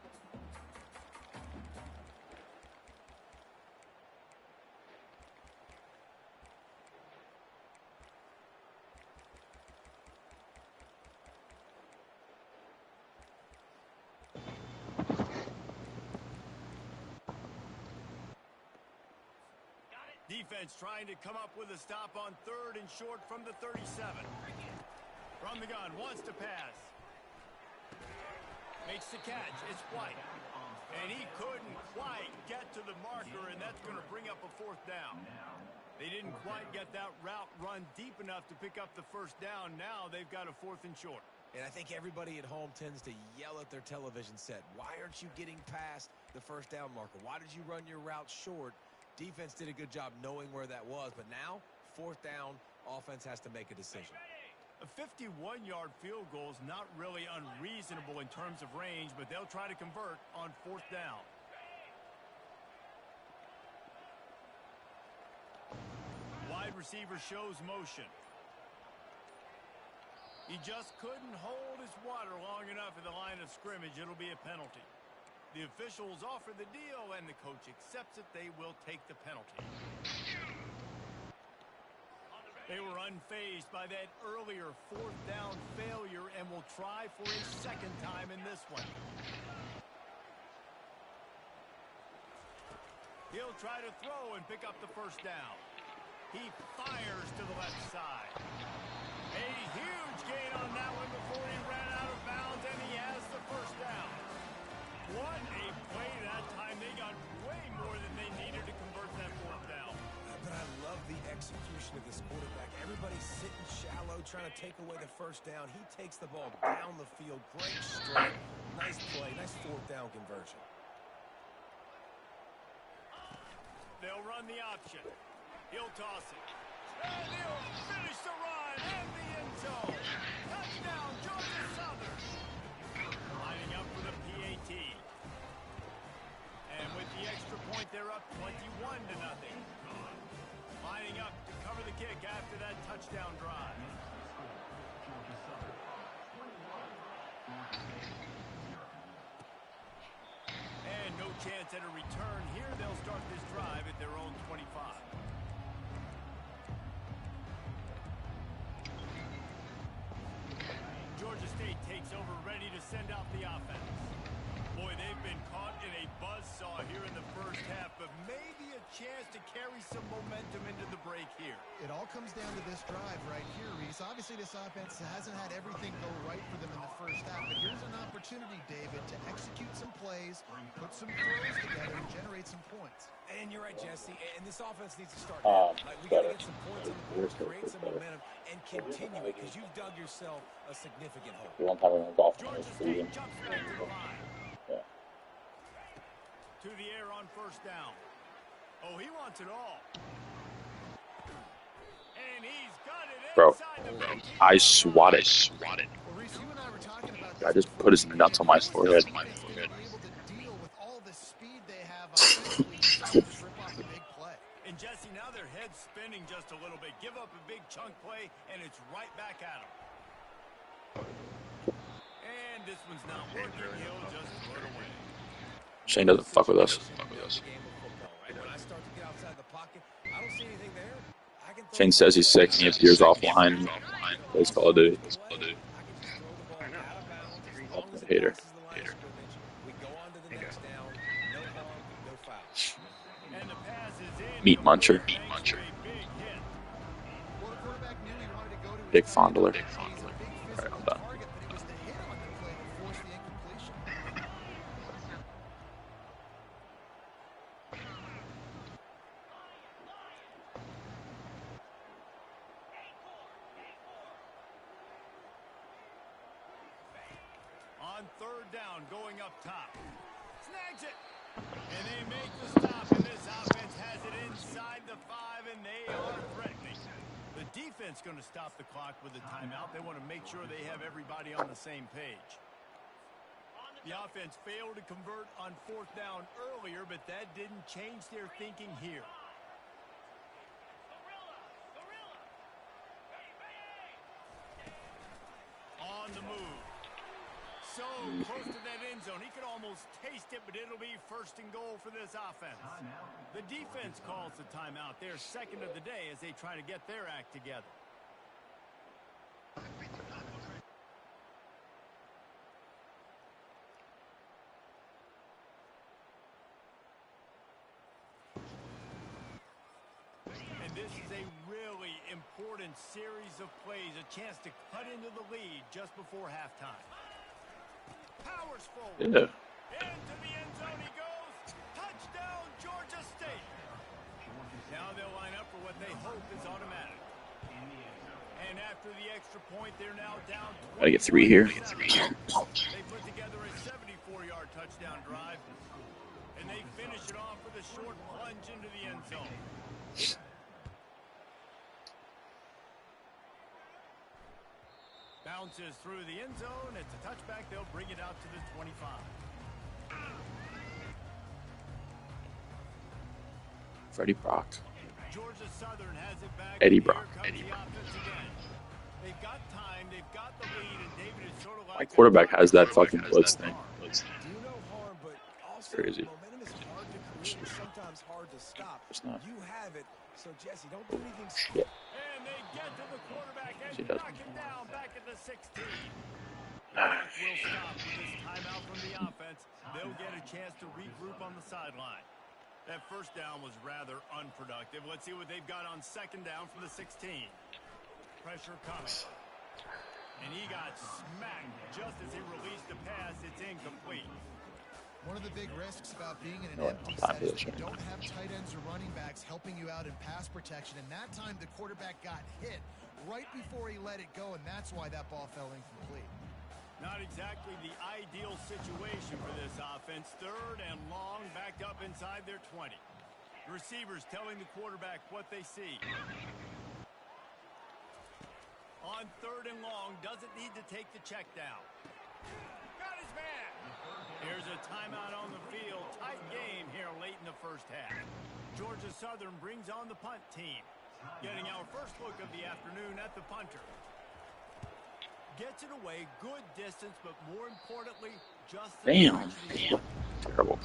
Defense trying to come up with a stop on 3rd and short from the 37. From the gun, wants to pass. Makes the catch. It's White. And he couldn't quite get to the marker, and that's going to bring up a 4th down. They didn't quite get that route run deep enough to pick up the first down. Now they've got a 4th and short. And I think everybody at home tends to yell at their television set. Why aren't you getting past the first down marker? Why did you run your route short? Defense did a good job knowing where that was, but now, 4th down, offense has to make a decision. A 51-yard field goal is not really unreasonable in terms of range, but they'll try to convert on 4th down. Wide receiver shows motion. He just couldn't hold his water long enough at the line of scrimmage. It'll be a penalty. The officials offer the deal, and the coach accepts it. They will take the penalty. They were unfazed by that earlier 4th down failure and will try for a 2nd time in this one. He'll try to throw and pick up the first down. He fires to the left side. A huge gain on that one before he ran out of bounds, and he has the first down. What a play that time. They got way more than they needed to convert that 4th down. But I love the execution of this quarterback. Everybody's sitting shallow, trying to take away the first down. He takes the ball down the field. Great strike. Nice play. Nice 4th down conversion. They'll run the option. He'll toss it. And he'll finish the run in the end zone. Touchdown, Georgia Southern. Lining up for the PAT. And with the extra point, they're up 21-0. Lining up to cover the kick after that touchdown drive. And no chance at a return here. They'll start this drive at their own 25. Georgia State takes over, ready to send out the offense. Boy, they've been caught in a buzzsaw here in the first half, but maybe a chance to carry some momentum into the break here. It all comes down to this drive right here, Reese. Obviously, this offense hasn't had everything go right for them in the first half, but here's an opportunity, David, to execute some plays, put some throws together, and generate some points. And you're right, Jesse. And this offense needs to start now. Like, we got to get some points on the board, create some momentum, and continue it, because you've dug yourself a significant hole. You won't have any golf on Georgia this State season. jumps back to the line. Yeah. To the air on first down. Oh, he wants it all. And he's got it Bro, inside the 15. I swatted. Well, Reese, you and I were talking about I just put his nuts on my forehead. Be able to deal with all the speed they have offensively, just rip off the big play. And Jesse, now their head's spinning. defending just a little bit. Give up a big chunk play, and it's right back at him. And this one's not working. He'll just throw it away. Shane doesn't fuck with us. When I start to get outside the pocket, I don't see anything there. Shane says he's sick and he appears offline. Plays Call of Duty. Ultimate hater. Meat muncher. Big fondler. Alright, I'm done. On third down, going up top. Snags it. And they make the stop, and this offense has it inside the 5, and they are threatening. The defense going to stop the clock with a timeout. They want to make sure they have everybody on the same page. The offense failed to convert on fourth down earlier, but that didn't change their thinking here. On the move. So close to that end zone. He could almost taste it, but it'll be first and goal for this offense. The defense calls the timeout. They're second of the day as they try to get their act together. And this is a really important series of plays, a chance to cut into the lead just before halftime. Powers forward. Yeah. Into the end zone he goes. Touchdown, Georgia State. Now they'll line up for what they hope is automatic. And after the extra point, they're now down. Gotta get 3 here. They put together a 74-yard touchdown drive. And they finish it off with a short plunge into the end zone. Bounces through the end zone. It's a touchback. They'll bring it out to the 25. Freddie Brock. Georgia Southern has it back. Eddie Brock. They've got time. They've got the lead, and David is sort of like My quarterback has that fucking blitz thing. Do no harm, but also Crazy. momentum is hard to create and sometimes hard to stop. It's not. You have it, so Jesse, don't do anything Shit. And they get to the quarterback and She doesn't. knock him down back at the 16. Will stop with this timeout from the offense. They'll get a chance to regroup on the sideline. That first down was rather unproductive. Let's see what they've got on second down from the 16. Pressure coming. And he got smacked just as he released the pass. It's incomplete. One of the big risks about being in No, an empty time set for is this that you right don't have tight ends or running backs helping you out in pass protection. And that time the quarterback got hit right before he let it go, and that's why that ball fell incomplete. Not exactly the ideal situation for this offense. Third and long, backed up inside their 20. Receivers telling the quarterback what they see. On third and long, doesn't need to take the check down. Got his man. Here's a timeout on the field. Tight game here late in the first half. Georgia Southern brings on the punt team. Getting our first look of the afternoon at the punter. Gets it away, good distance, but more importantly, just the Damn. Terrible.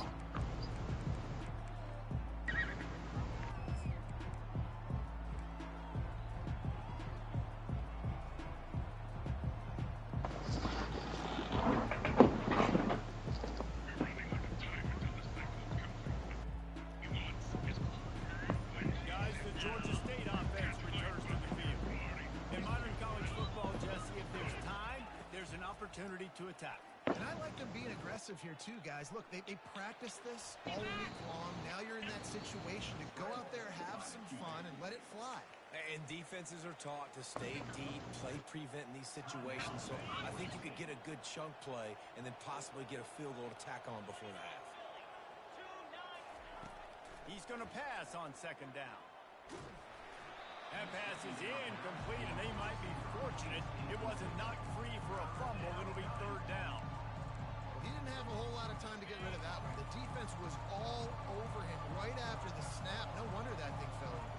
Guys, the Georgia State offense returns to the field. In modern college football, Jesse, if there's time, there's an opportunity to attack. And I like them being aggressive here too, guys. Look, they practice this all week long. Now you're in that situation to go out there, have some fun, and let it fly. And defenses are taught to stay deep, play prevent in these situations. So I think you could get a good chunk play and then possibly get a field goal to tack on before the half. He's going to pass on second down. That pass is incomplete, and they might be fortunate it wasn't knocked free for a fumble. It'll be third down. He didn't have a whole lot of time to get rid of that one. The defense was all over him right after the snap. No wonder that thing fell in.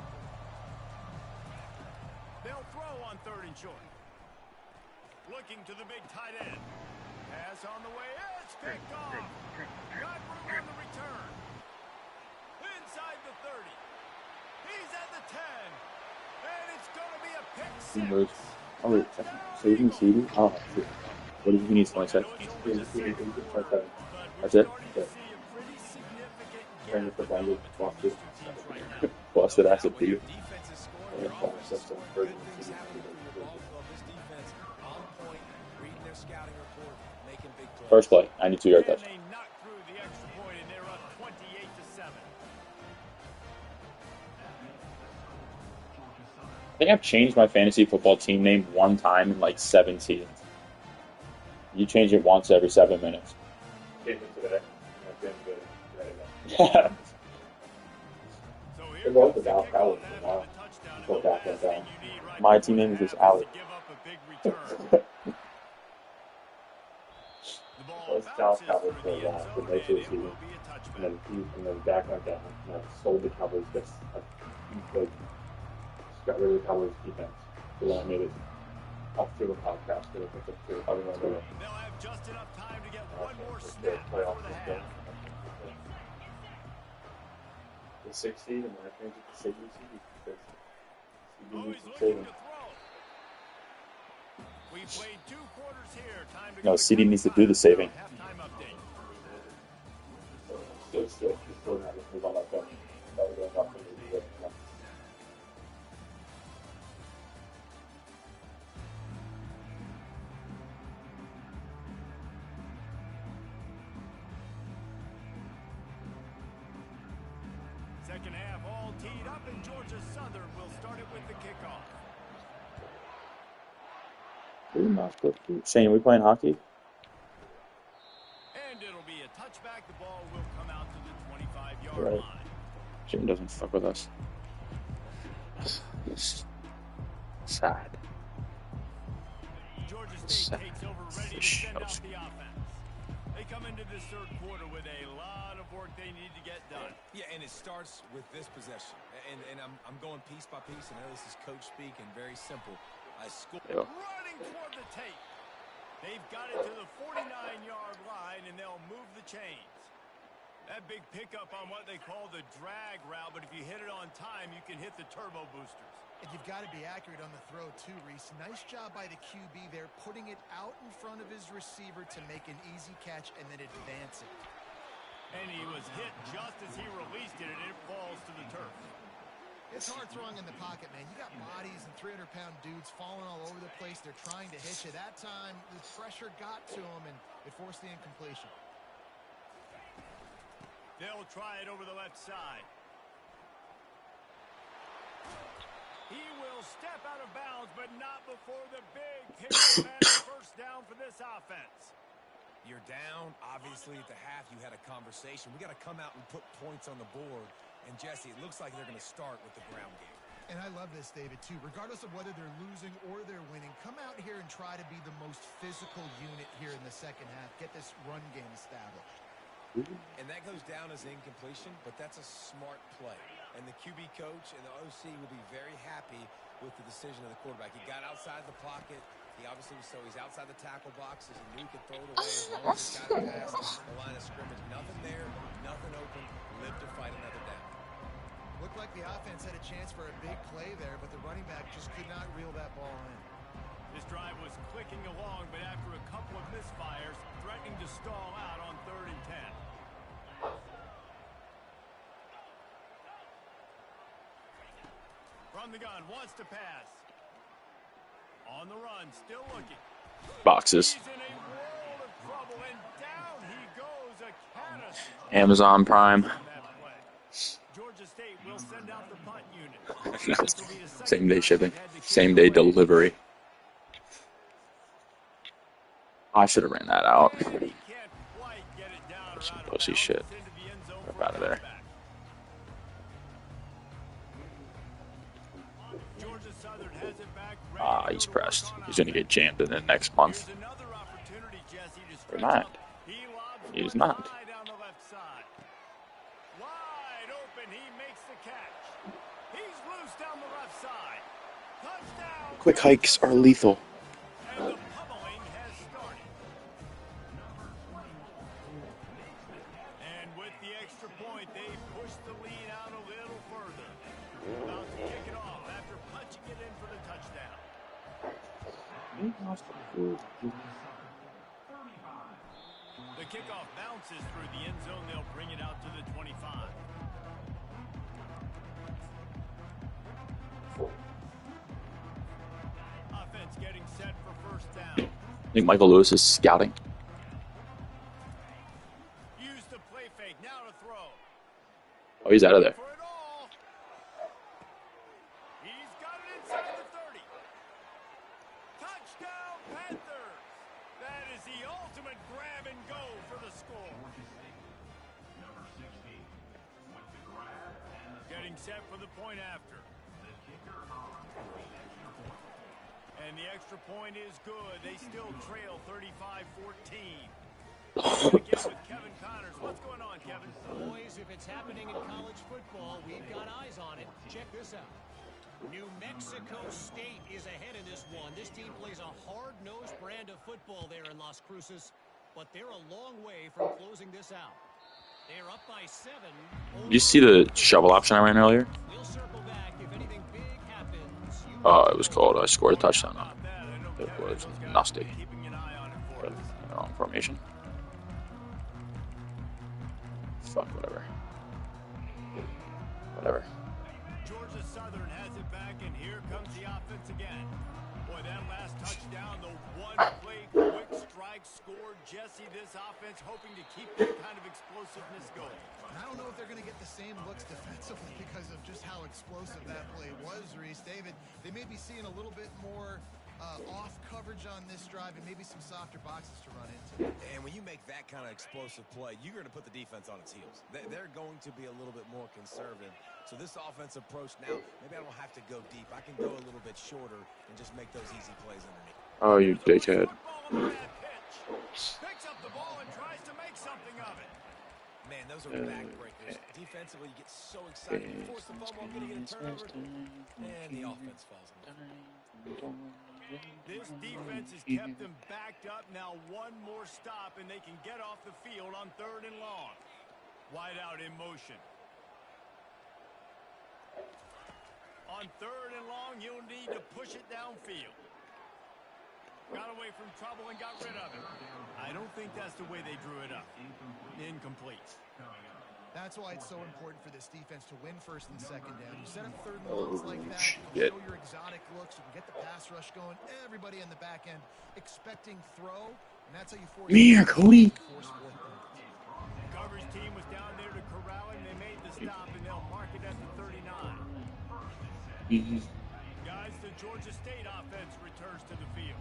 third and short. Looking to the big tight end. Pass on the way. It's picked off. Got room on the return. Inside the 30. He's at the 10. And it's going to be a pick 6. Oh, wait, saving CD? Oh, shit. What do you need? 27. That's it? Yeah. Trying to put down the busted. Busted ass at you. First play, 92-yard touchdown. I think I've changed my fantasy football team name one time in like 7 seasons. You change it once every 7 minutes. Yeah. My team name is just Alex. Let's Dallas Cowboys for a while, for most of the season. And then back went down. And I sold the Cowboys. Just got rid of the Cowboys defense. So then I made it up to a podcast. They'll have just enough time to get one more snap before the half. The 6 seed, and I changed it to 6 seed because Oh, he's looking to throw. We played 2 quarters here. Time to no, CD needs to do the saving. Halftime update. Still not move on that phone. That was going up to the Second half all teed up, and Georgia Southern will start it with the kickoff. Shane, are we playing hockey? And it'll be a touchback. The ball will come out to the 25-yard line. Shane doesn't fuck with us. Sad. Georgia State takes over, ready to send out the offense. They come into this third quarter with a lot of work they need to get done. Yeah, and it starts with this possession. And I'm going piece by piece, and I know this is coach speak and very simple. I score. Yeah. Running toward the tape. They've got it to the 49-yard line, and they'll move the chains. That big pickup on what they call the drag route, but if you hit it on time, you can hit the turbo boosters. And you've got to be accurate on the throw, too, Reese. Nice job by the QB there, putting it out in front of his receiver to make an easy catch and then advance it. And he was hit just as he released it, and it falls to the turf. It's hard throwing in the pocket, man. You got bodies and 300-pound dudes falling all over the place. They're trying to hit you. That time, the pressure got to him, and it forced the incompletion. They'll try it over the left side. He will step out of bounds, but not before the big pickup and first down for this offense. You're down. Obviously, at the half, you had a conversation. We got to come out and put points on the board. And, Jesse, it looks like they're going to start with the ground game. And I love this, David, too. Regardless of whether they're losing or they're winning, come out here and try to be the most physical unit here in the second half. Get this run game established. And that goes down as incompletion, but that's a smart play. And the QB coach and the OC will be very happy with the decision of the quarterback. He got outside the pocket. He obviously was he's outside the tackle boxes, and knew he could throw it away as long as he got it past the line of scrimmage. Nothing there, nothing open. Live to fight another down. Looked like the offense had a chance for a big play there, but the running back just could not reel that ball in. This drive was clicking along, but after a couple of misfires, threatening to stall out on 3rd and 10. From the gun, wants to pass. On the run, still looking. Boxes. He's in a world of trouble, and down he goes. A catastrophe. Amazon Prime. Georgia State will send out the punt unit. Same day shipping. Same day delivery. I should have ran that out. Some pussy shit. Rip out of there. He's pressed. He's going to get jammed in the next month. Or not. He's not. Wide open, he makes the catch. He's loose down the left side. Touchdown, Quick hikes are lethal. And the pummeling has started. And with the extra point, they push the lead out a little further. About to kick it off after punching it in for the touchdown. The kickoff bounces through the end zone. They'll bring it out to the 25. Offense getting set for first down. I think Michael Lewis is scouting. Use the play fake. Now to throw. Oh, he's out of there. For it all. He's got it inside the 30. Touchdown Panthers. That is the ultimate grab and go for the score. Getting set for the point after. And the extra point is good. They still trail 35-14. Again with Kevin Connors. What's going on, Kevin? Boys, if it's happening in college football, we've got eyes on it. Check this out. New Mexico State is ahead in this one. This team plays a hard-nosed brand of football there in Las Cruces, but they're a long way from closing this out. They're up by 7. Did you see the shovel option I ran earlier? We'll circle back if anything big happens. It was called I scored a touchdown on it. It was nasty. Wrong formation. Fuck, whatever. Whatever. Georgia Southern has it back, and here comes the offense again. Boy, that last touchdown, the one-play quick strike scored. Jesse, this offense hoping to keep that kind of explosiveness going. I don't know if they're going to get the same looks defensively because of just how explosive that play was, Reese. David, they may be seeing a little bit more off coverage on this drive and maybe some softer boxes to run into. And when you make that kind of explosive play, you're going to put the defense on its heels. They're going to be a little bit more conservative. So this offense approach now, maybe I don't have to go deep. I can go a little bit shorter and just make those easy plays underneath. Oh, you dickhead. Picks up the ball and tries to make something of it. Man, those are backbreakers. Defensively, you get so excited. You force the fumble, going to get a turnover, and the offense falls in. This defense has kept them backed up. Now one more stop, and they can get off the field on 3rd and long. Wide out in motion. On 3rd and long, you'll need to push it downfield. Got away from trouble and got rid of it. I don't think that's the way they drew it up. Incomplete. That's why it's so important for this defense to win 1st and 2nd down. You set up 3rd and longs like that, you show your exotic looks, you can get the pass rush going, everybody in the back end expecting throw, and that's how you force Here, Cody. Coverage team was down there to corral him. They made the stop, and they'll mark it at the 39. Guys, the Georgia State offense returns to the field.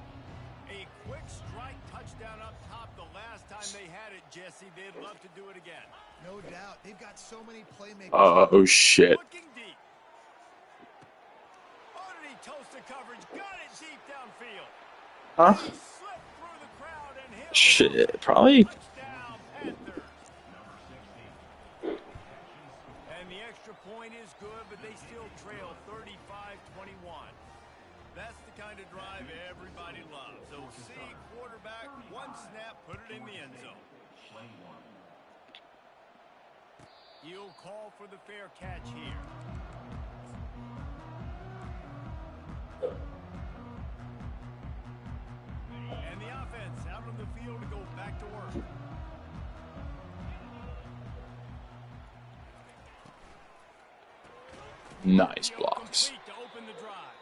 A quick strike touchdown up top the last time they had it, Jesse. They'd love to do it again. No doubt. They've got so many playmakers. Oh, shit. Looking deep. Oh, did he toast the coverage? Got it deep downfield. Huh? He slipped through the crowd and hit. Shit, probably. Touchdown, Panthers. And the extra point is good, but they still trail 35-21. That's the kind of drive everybody loves. So see, quarterback, one snap, put it in the end zone. He'll call for the fair catch here. And the offense out on the field to go back to work. Nice blocks. To open the drive.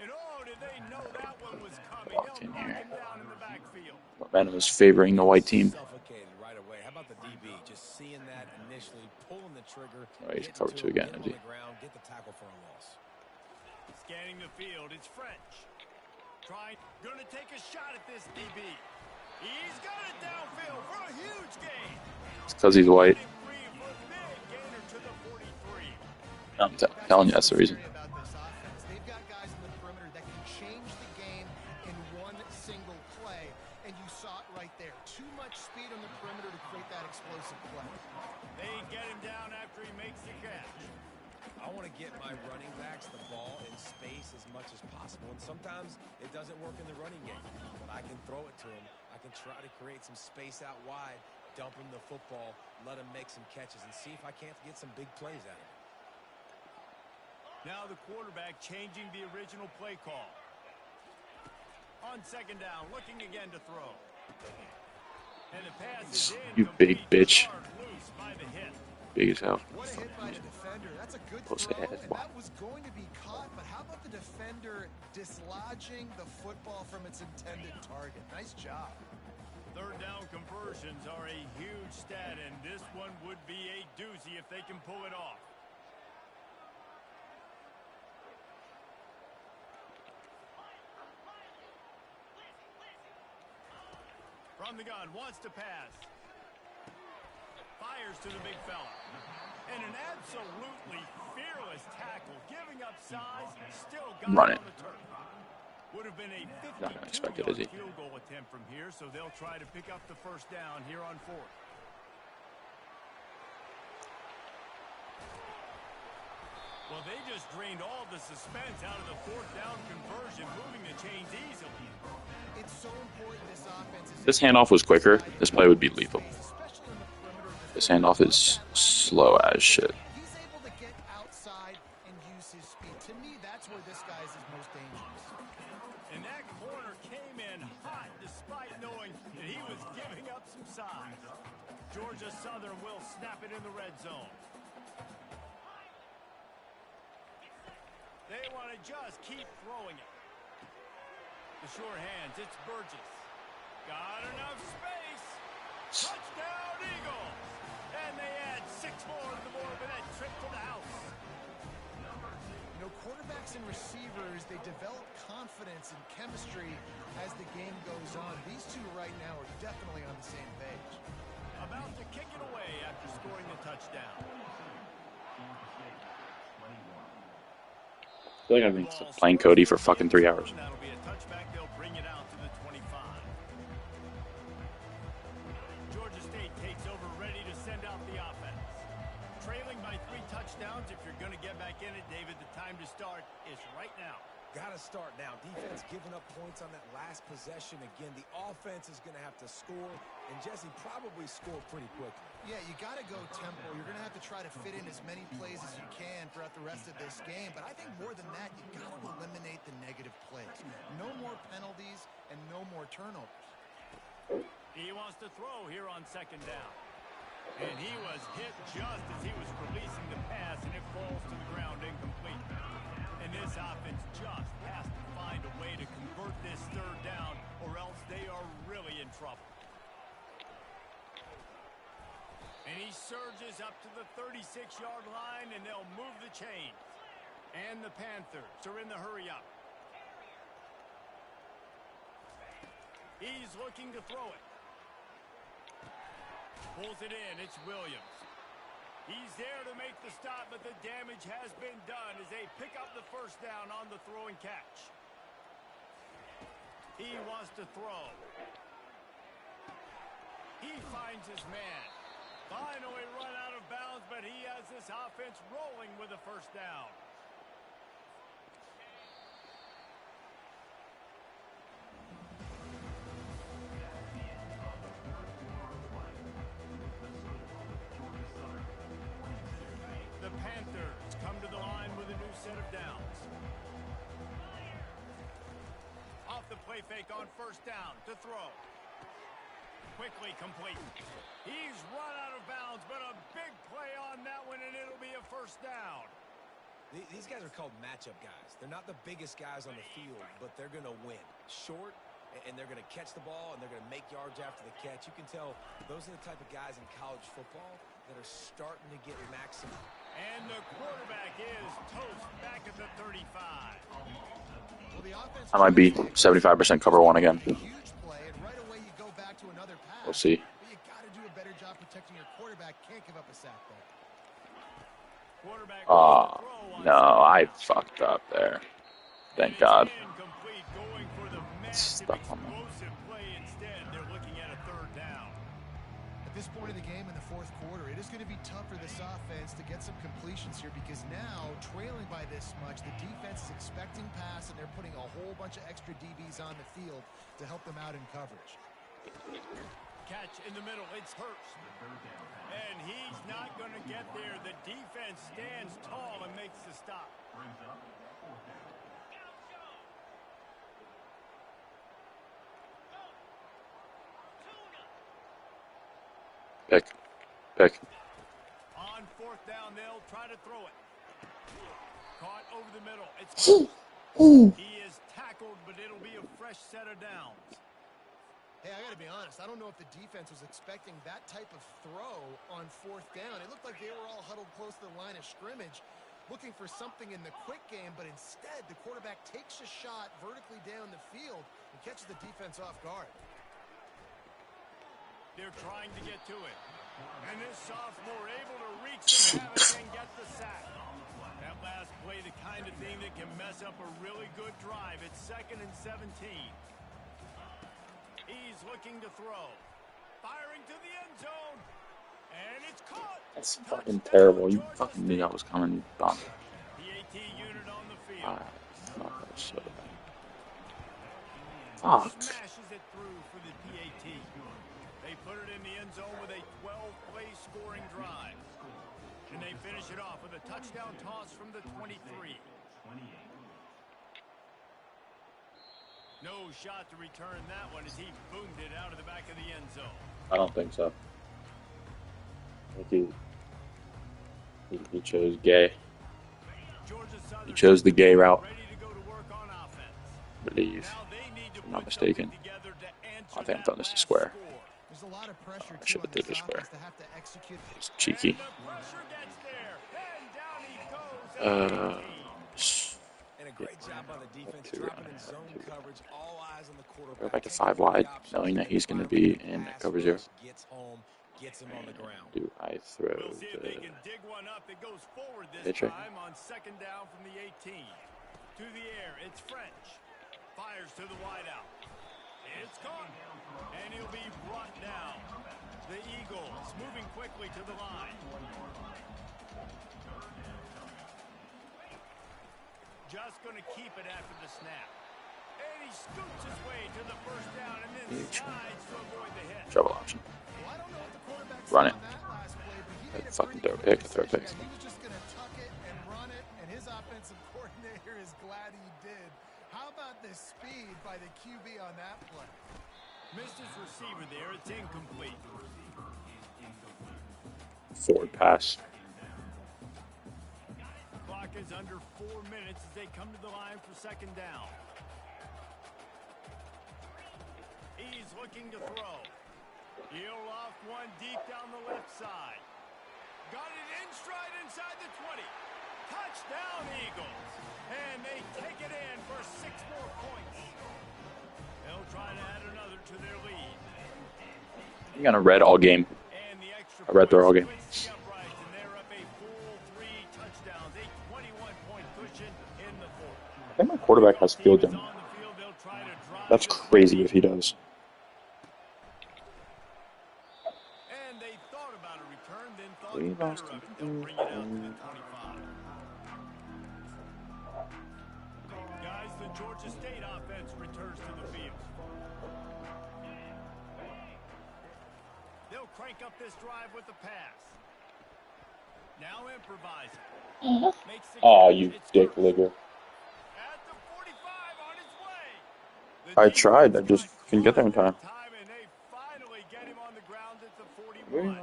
And oh, did they know that one was coming? Locked in They'll knock here. him down in the backfield. Momentum is favoring the white team. Suffocated right away. How about the DB? Just seeing that initially, pulling the trigger. Oh, he's getting covered to two him, again, get him is he? on the ground, get the tackle for a loss. Scanning the field, it's French. Gonna take a shot at this DB. He's got it downfield for a huge gain. It's because he's white. Free for a big gainer to the 43. I'm telling you, that's the reason. About this offense. They've got guys in the perimeter that can change the game in one single play, and you saw it right there. Too much speed on the perimeter to create that explosive play. They get him down after he makes the catch. I want to get my running backs the ball in space as much as possible. And sometimes it doesn't work in the running game, but I can throw it to them. I can try to create some space out wide, dump him the football, let him make some catches, and see if I can't get some big plays out of it. Now the quarterback changing the original play call. On second down, looking again to throw. And the pass is in. You big bitch. Loose by the hit. Big as hell. What a hit by the defender. That's a good Close throw, ahead. and that was going to be caught, but how about the defender dislodging the football from its intended target? Nice job. Third down conversions are a huge stat, and this one would be a doozy if they can pull it off. From the gun, wants to pass. Fires to the big fella. And an absolutely fearless tackle, giving up size, still got Run it. on the turf. Would have been a Not unexpected, is he? 52-yard field goal attempt from here, so they'll try to pick up the first down here on fourth. Well, they just drained all the suspense out of the fourth down conversion, moving the chains easily. It's so important this offense is This handoff was quicker. This play would be lethal. This handoff is slow as shit. He's able to get outside and use his speed. To me, that's where this guy is his most dangerous. And that corner came in hot despite knowing that he was giving up some size. Georgia Southern will snap it in the red zone. They want to just keep throwing it. The sure hands, it's Burgess. Got enough space. Touchdown, Eagles. And they add 6 more to the board with that trip to the house. You know, quarterbacks and receivers, they develop confidence and chemistry as the game goes on. These two right now are definitely on the same page. About to kick it away after scoring the touchdown. I feel like I've been playing Cody for fucking 3 hours. That'll be a touchback. They'll bring it out to the 25. Georgia State takes over, ready to send out the offense. Trailing by 3 touchdowns. If you're going to get back in it, David, the time to start is right now. Got to start now. Defense giving up points on that last possession. Again, the offense is going to have to score, and Jesse probably score pretty quickly. Yeah, you got to go tempo. You're going to have to try to fit in as many plays as you can throughout the rest of this game. But I think more than that, you got to eliminate the negative plays. No more penalties and no more turnovers. He wants to throw here on second down. And he was hit just as he was releasing the pass, and it falls to the ground incomplete. And this offense just has to find a way to convert this third down, or else they are really in trouble. And he surges up to the 36-yard line, and they'll move the chains. And the Panthers are in the hurry-up. He's looking to throw it. Pulls it in. It's Williams. He's there to make the stop, but the damage has been done as they pick up the first down on the throw and catch. He wants to throw. He finds his man. Finally run out of bounds, but he has this offense rolling with a first down. The Panthers come to the line with a new set of downs. Off the play fake on first down to throw. Quickly complete. He's run out of bounds, but a big play on that one, and it'll be a first down. These guys are called matchup guys. They're not the biggest guys on the field, but they're going to win. Short, and they're going to catch the ball, and they're going to make yards after the catch. You can tell those are the type of guys in college football that are starting to get maximum. And the quarterback is toast back at the 35. Well, the offense I might be 75% cover 1 again. huge play, and right away you go back to another pass. We'll see. But you got to do a better job protecting your quarterback. Can't give up a sack there. Quarterback Oh, throw on no, I fucked up there. Thank God. incomplete, going for the massive Stuck on that. explosive play instead. They're looking at a third down. A At this point of the game in the fourth quarter, it is going to be tough for this offense to get some completions here because now, trailing by this much, the defense is expecting pass, and they're putting a whole bunch of extra DBs on the field to help them out in coverage. Catch in the middle. It's Hurst. And he's not going to get there. The defense stands tall and makes the stop. Pick. On fourth down, they'll try to throw it. Caught over the middle. It's he is tackled, but it'll be a fresh set of downs. Hey, I got to be honest. I don't know if the defense was expecting that type of throw on fourth down. It looked like they were all huddled close to the line of scrimmage, looking for something in the quick game, but instead the quarterback takes a shot vertically down the field and catches the defense off guard. They're trying to get to it. And this sophomore able to reach some havoc and get the sack. That last play, the kind of thing that can mess up a really good drive. It's 2nd and 17. He's looking to throw. Firing to the end zone. And it's caught. That's fucking terrible. You fucking knew that was coming, you bum. PAT unit on the field. So fuck. Smashes it through for the PAT. They put it in the end zone with a 12-play scoring drive. And they finish it off with a touchdown toss from the 23. No shot to return that one as he boomed it out of the back of the end zone. I don't think so. I think he chose gay. He chose the gay route. I believe, if I'm not mistaken. I think I've done this to square. There's a lot of pressure I should have did this square. to have to execute. It's cheeky. And a great job by the defense, dropping in zone coverage, all eyes on the quarterback. Go back to 5 wide, knowing that he's going to be in cover 0. Gets home, gets him on the ground. Do I throw We'll see if they can dig one up that goes forward this pitcher? time on 2nd down from the 18. To the air, it's French. Fires to the wideout. It's caught. And he'll be brought down. The Eagles moving quickly to the line. Just going to keep it after the snap. And he scoots his way to the first down and then slides to avoid the hit. Trouble option. Run it. Fucking throw a pick. Throw a pick. He was just going to tuck it and run it, and his offensive coordinator is glad he did. How about the speed by the QB on that play? Missed his receiver there. It's incomplete. Forward pass. Clock is under 4 minutes as they come to the line for 2nd down. He's looking to throw. He'll off one deep down the left side. Got it in stride inside the 20. Touchdown, Eagles. And they take it in for 6 more points. They'll try to add another to their lead. You got a red all game. And the extra I read through all game. points the uprights, and they're up a full 3 touchdowns, a 21-point cushion in the fourth. I think my quarterback has field goal. On the field, they'll try to drive That's it. crazy if he does. And they thought about a return, then thought We better lost of it. They'll bring it out to the 25. Guys, the Georgia State offense returns to the field. They'll crank up this drive with the pass. Now improvising. Makes the Oh, catch. you It's dick Hurst. ligger. At the 45 on his way. I tried. I just couldn't get there in time. And they finally get him on the ground at the 41.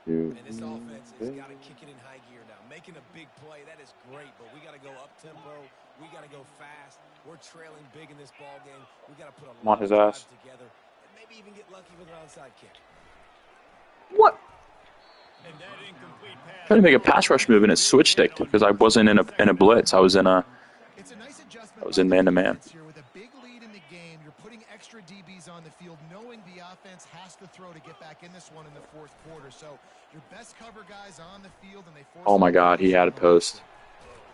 And this offense has got to kick it in high gear now. Making a big play, that is great, but we got to go up-tempo. We got to go fast. We're trailing big in this ball game. We got to put a I'm on lot his of ass. drives together and maybe even get lucky with an onside kick. What? And that incomplete pass. Trying to make a pass rush move and it switch sticked because I wasn't in a blitz. I was in It's a nice adjustment. I was in man-to-man. Here with a big lead in the game, you're putting extra DBs on the field, knowing the offense has to throw to get back in this one in the fourth quarter. So your best cover guys on the field, and they force. Oh my God, he had a post.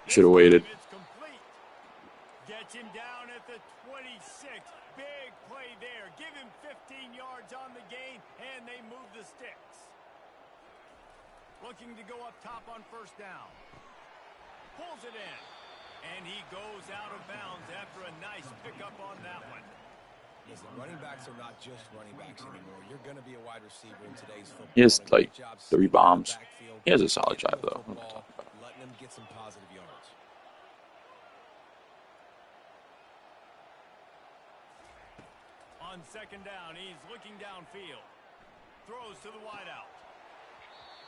Should have waited. It's complete. Gets him down at the 26. Big play there. Give him 15 yards on the gain, and they move the sticks. Looking to go up top on first down. Pulls it in. And he goes out of bounds after a nice pickup on that one. Listen, running backs are not just running backs anymore. You're going to be a wide receiver in today's football. He has like 3 bombs. He has a solid drive though. Letting him get some positive yards. On second down, he's looking downfield. Throws to the wideout.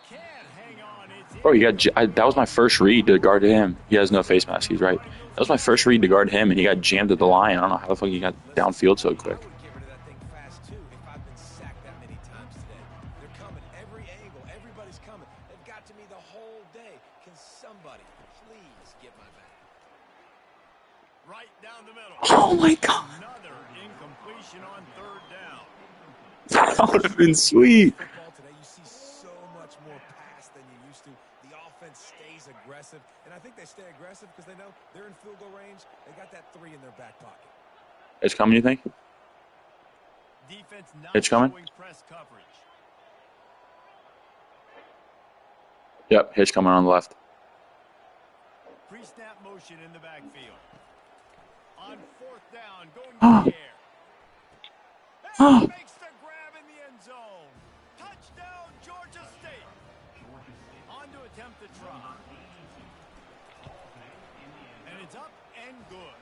Can't hang on. Bro, you got that was my first read to guard him. He has no face mask. He's right. That was my first read to guard him, and he got jammed at the line. I don't know how the fuck he got downfield so quick. I would get rid of that thing fast too if I've been sacked that many times today. They're coming every angle. Everybody's coming. They've got to me the whole day. Can somebody please get my back? Right down the middle. Oh my god. Another incompletion on third down. That would have been sweet. Football today, you see so much more pass than you used to. The offense stays aggressive, and I think they stay aggressive because they know they're in field goal range. They got that 3 in their back pocket. It's coming, you think? Defense not It's coming? showing press coverage. Yep, hitch coming on the left. Pre-snap motion in the backfield. On fourth down, going to the air. And makes the grab in the end zone. Touchdown, Georgia State. On to attempt the try. And it's up and good.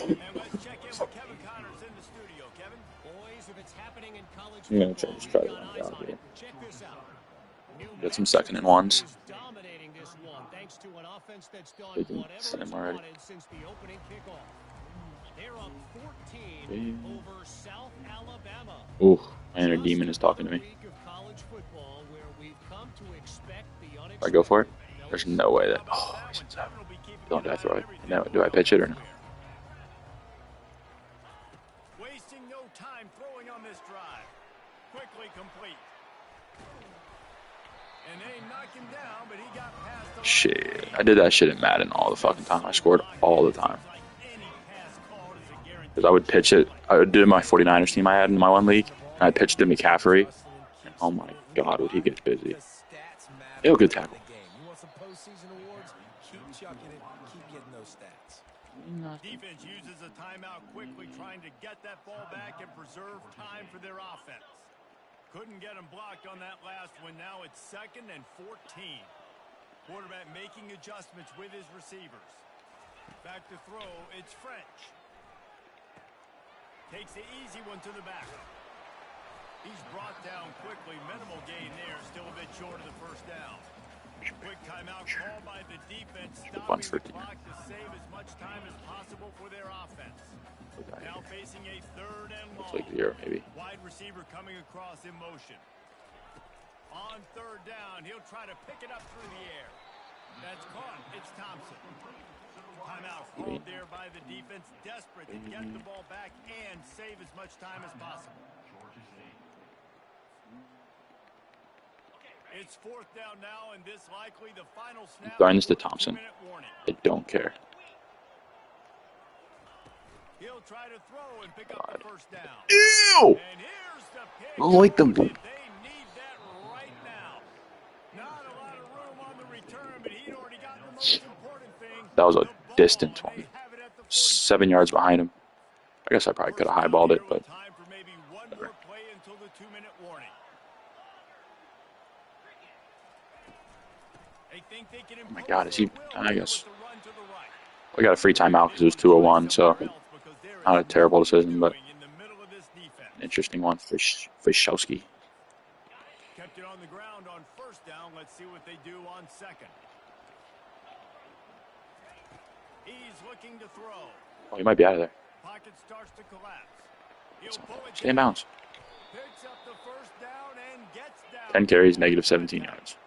And let's check in with Kevin Connors in the studio. Kevin? Boys, if it's happening in college Yeah, football, just we've try got to eyes run on down it. Check this out. New Get some Mexico 2nd and 1s. is dominating this one thanks to an offense that's done They can whatever send it's him already. wanted since the opening kickoff. They're up 14 over South Alabama. Ooh, my inner demon is talking to me. Week of college football where we've come to expect the I go for it? unexpected. There's no way that. Oh, he's inside. Don't I throw it? No, do I pitch it or no? Wasting no time throwing on this drive. Quickly complete. And they knocked him down, but he got past the Shit, I did that shit in Madden all the fucking time. I scored all the time. Because I would pitch it. I would do my 49ers team I had in my one league. And I pitched to McCaffrey. And oh my god, would he get busy. Yo, good tackle. You want some postseason awards? Keep chucking it. Keep getting those stats. Defense uses a timeout quickly, trying to get that ball back and preserve time for their offense. Couldn't get him blocked on that last one. Now it's 2nd and 14. Quarterback making adjustments with his receivers. Back to throw, it's French. Takes the easy one to the back. He's brought down quickly. Minimal gain there. Still a bit short of the first down. Quick timeout called by the defense, stopping the clock to save as much time as possible for their offense. Now facing a 3rd and long. Looks like 0 maybe. Wide receiver coming across in motion. On 3rd down, he'll try to pick it up through the air. That's caught. It's Thompson. Timeout called there by the defense, desperate to get the ball back and save as much time as possible. It's 4th down now, and this likely the final snap. Throwing this to Thompson. I don't care. He'll try to throw and pick up the first down. Ew! And here's the pick. Like them. They need that right now. Not a lot of room on the return, but he'd already gotten the most important thing. That was a distant one. 7 yards behind him. I guess I probably could have highballed it, but Time for maybe one more play until the 2-minute warning. They think they can oh my god, is he? I guess run to the right. we got a free timeout because it was 2:01, so not a terrible decision, but In the middle of this defense. an interesting one for Showski. Kept it on the ground on first down. Let's see what they do on 2nd. He's looking to throw. Oh, he might be out of there. Pocket starts to collapse. He'll pull it Stay in down. bounds. Picks up the first down and gets down. 10 carries, negative 17 yards.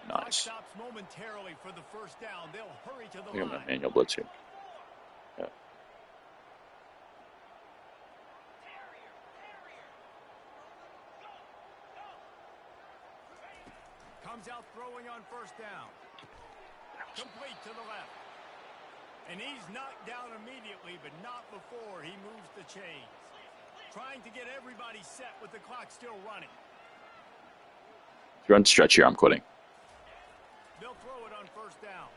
Clock Nice. stops momentarily for the first down. They'll hurry to the Look at line. that manual blitz here. Yeah. Comes out throwing on first down. Complete to the left. And he's knocked down immediately, but not before he moves the chains. trying to get everybody set with the clock still running. If you run stretch here, I'm quitting. They'll throw it on first down.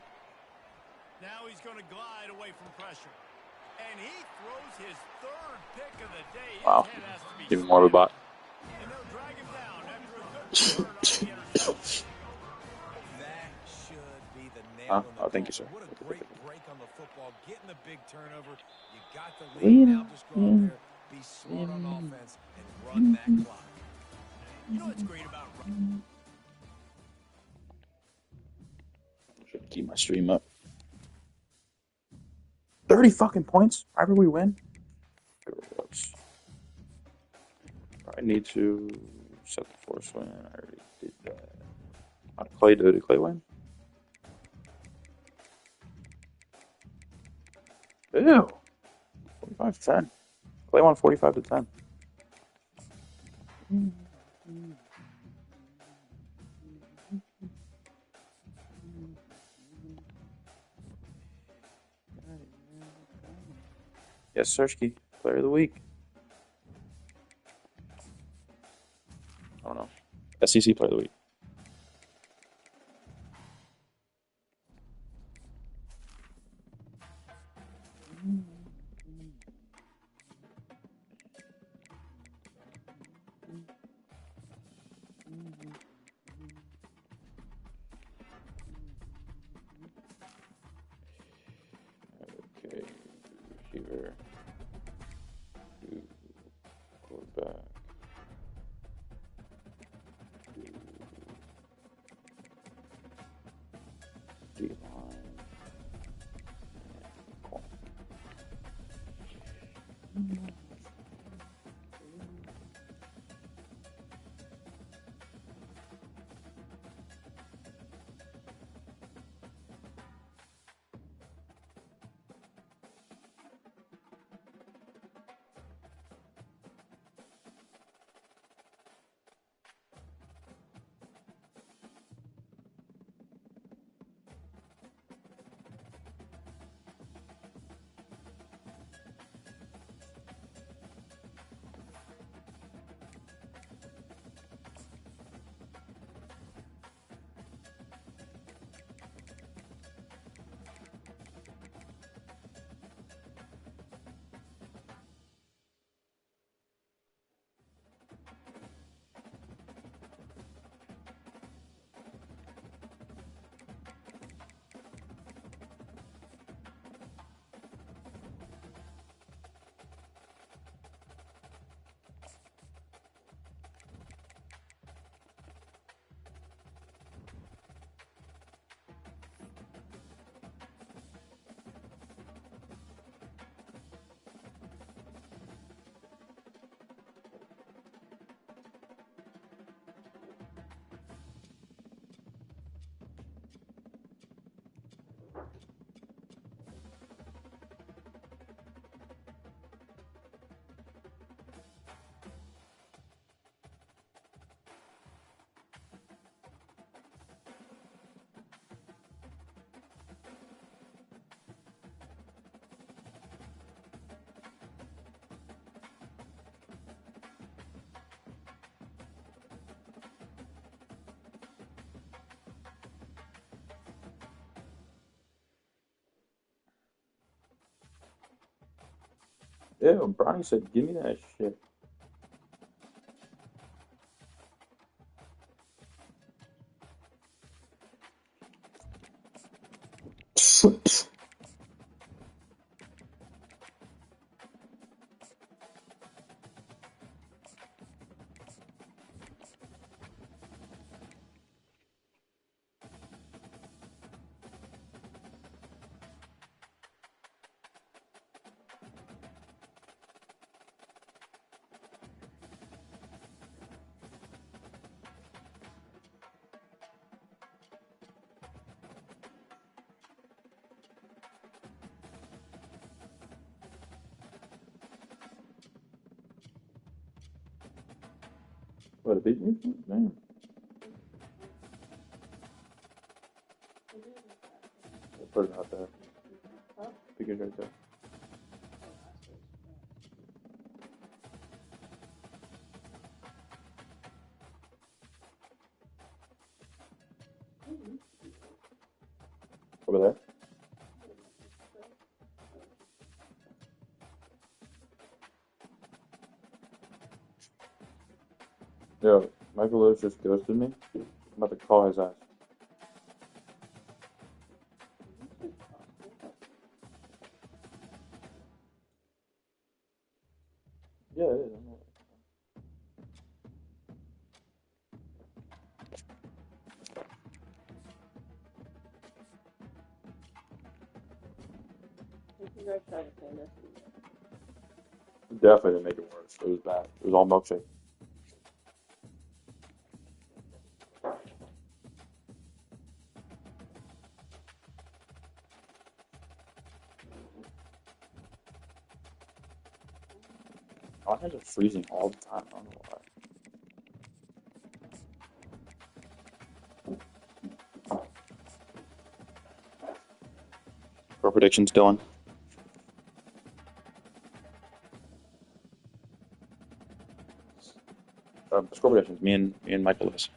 Now he's going to glide away from pressure. And he throws his third pick of the day. Wow. His head has to be Even more of a bot. and they'll drag him down after a good return on the interception. That should be the nail in the Oh, thank you, coffin. sir. What a great break on the football. Getting the big turnover. You got the lead. Now just go out there, be smart on offense, and run that clock. You know what's great about Should keep my stream up. 30 fucking points. However we win. I need to set the force win. I already did that. How did Clay do? Did Clay win? Ew. 45-10. Clay won 45-10. Yes, Sersky, player of the week. I don't know. SEC player of the week. Okay, receiver. Quarterback. D-line. Ew, Bronny said, give me that shit. What, a beat me? Damn. Put it out there. Figure it right there. over there? Yo, Michael Lewis just ghosted me. I'm about to call his ass. Yeah, it is. Definitely didn't make it worse. It was bad. It was all milkshake. My hands are freezing all the time. I don't know why. Score predictions, Dylan. Score predictions. Me and Michael Lewis.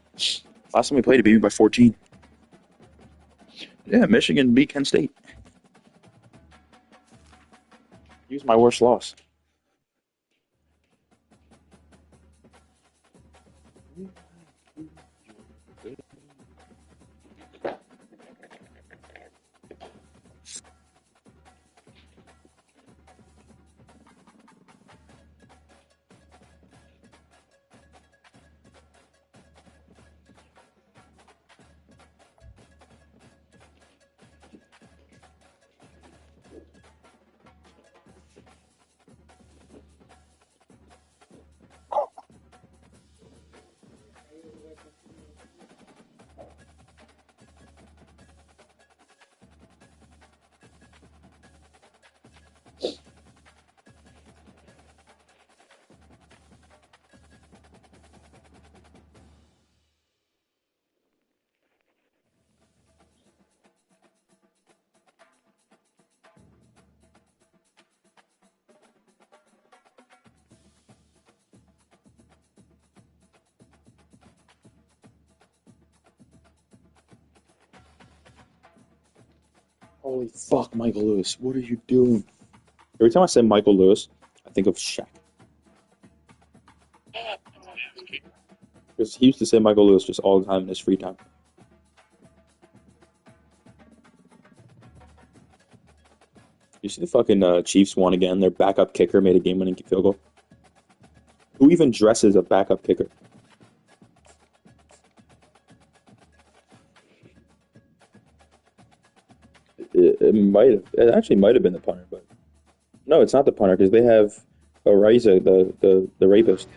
Last time we played, he beat me by 14. Yeah, Michigan beat Kent State. He was my worst loss. Holy fuck, Michael Lewis. What are you doing? Every time I say Michael Lewis, I think of Shaq. Because he used to say Michael Lewis just all the time in his free time. You see the fucking Chiefs won again. Their backup kicker made a game-winning field goal. Who even dresses a backup kicker? It actually might have been the punter, but no, it's not the punter because they have Ariza, the rapist.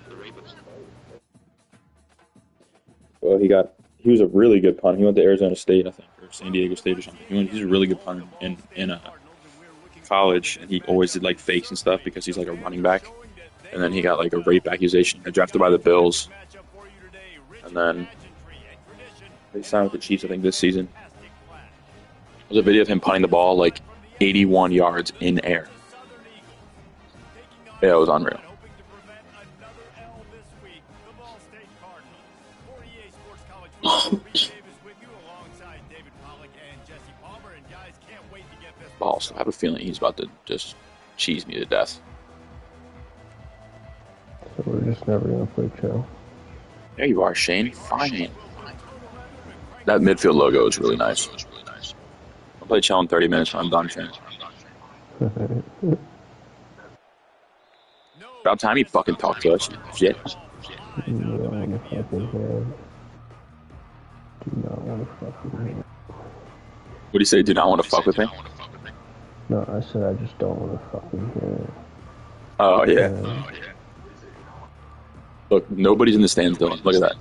Well, he was a really good punter. He went to Arizona State, I think, or San Diego State or something. He's a really good punter in college, and he always did like fakes and stuff because he's like a running back. And then he got like a rape accusation. Got drafted by the Bills, and then they signed with the Chiefs, I think, this season. There's a video of him punting the ball like 81 yards in air. Yeah, it was unreal. Balls. I have a feeling he's about to just cheese me to death. So we're just never going to play chill. There you are, Shane. Fine. That midfield logo is really nice. I'll play chill in 30 minutes when I'm done, Shane. About time you fucking talk to us, shit. Do not want to fucking hear. Do not want to fucking hear. What do you say? Do not want to fuck with me? No, I said I just don't want to fucking hear it. Oh, yeah. Look, nobody's in the stands, Dylan. Look at that.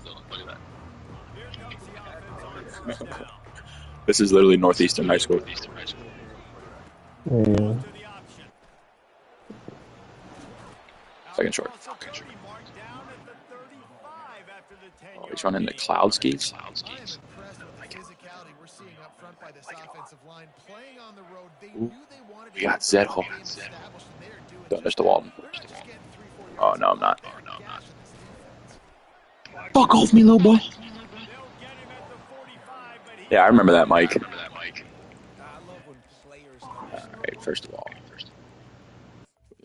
This is literally Northeastern High School. Yeah. Second short. Oh, he's running the cloud skis. Ooh. We got Zed Hall. Don't miss the Walton. Oh, no, I'm not. Fuck off me, little boy. Yeah, I remember that, Mike. First of all,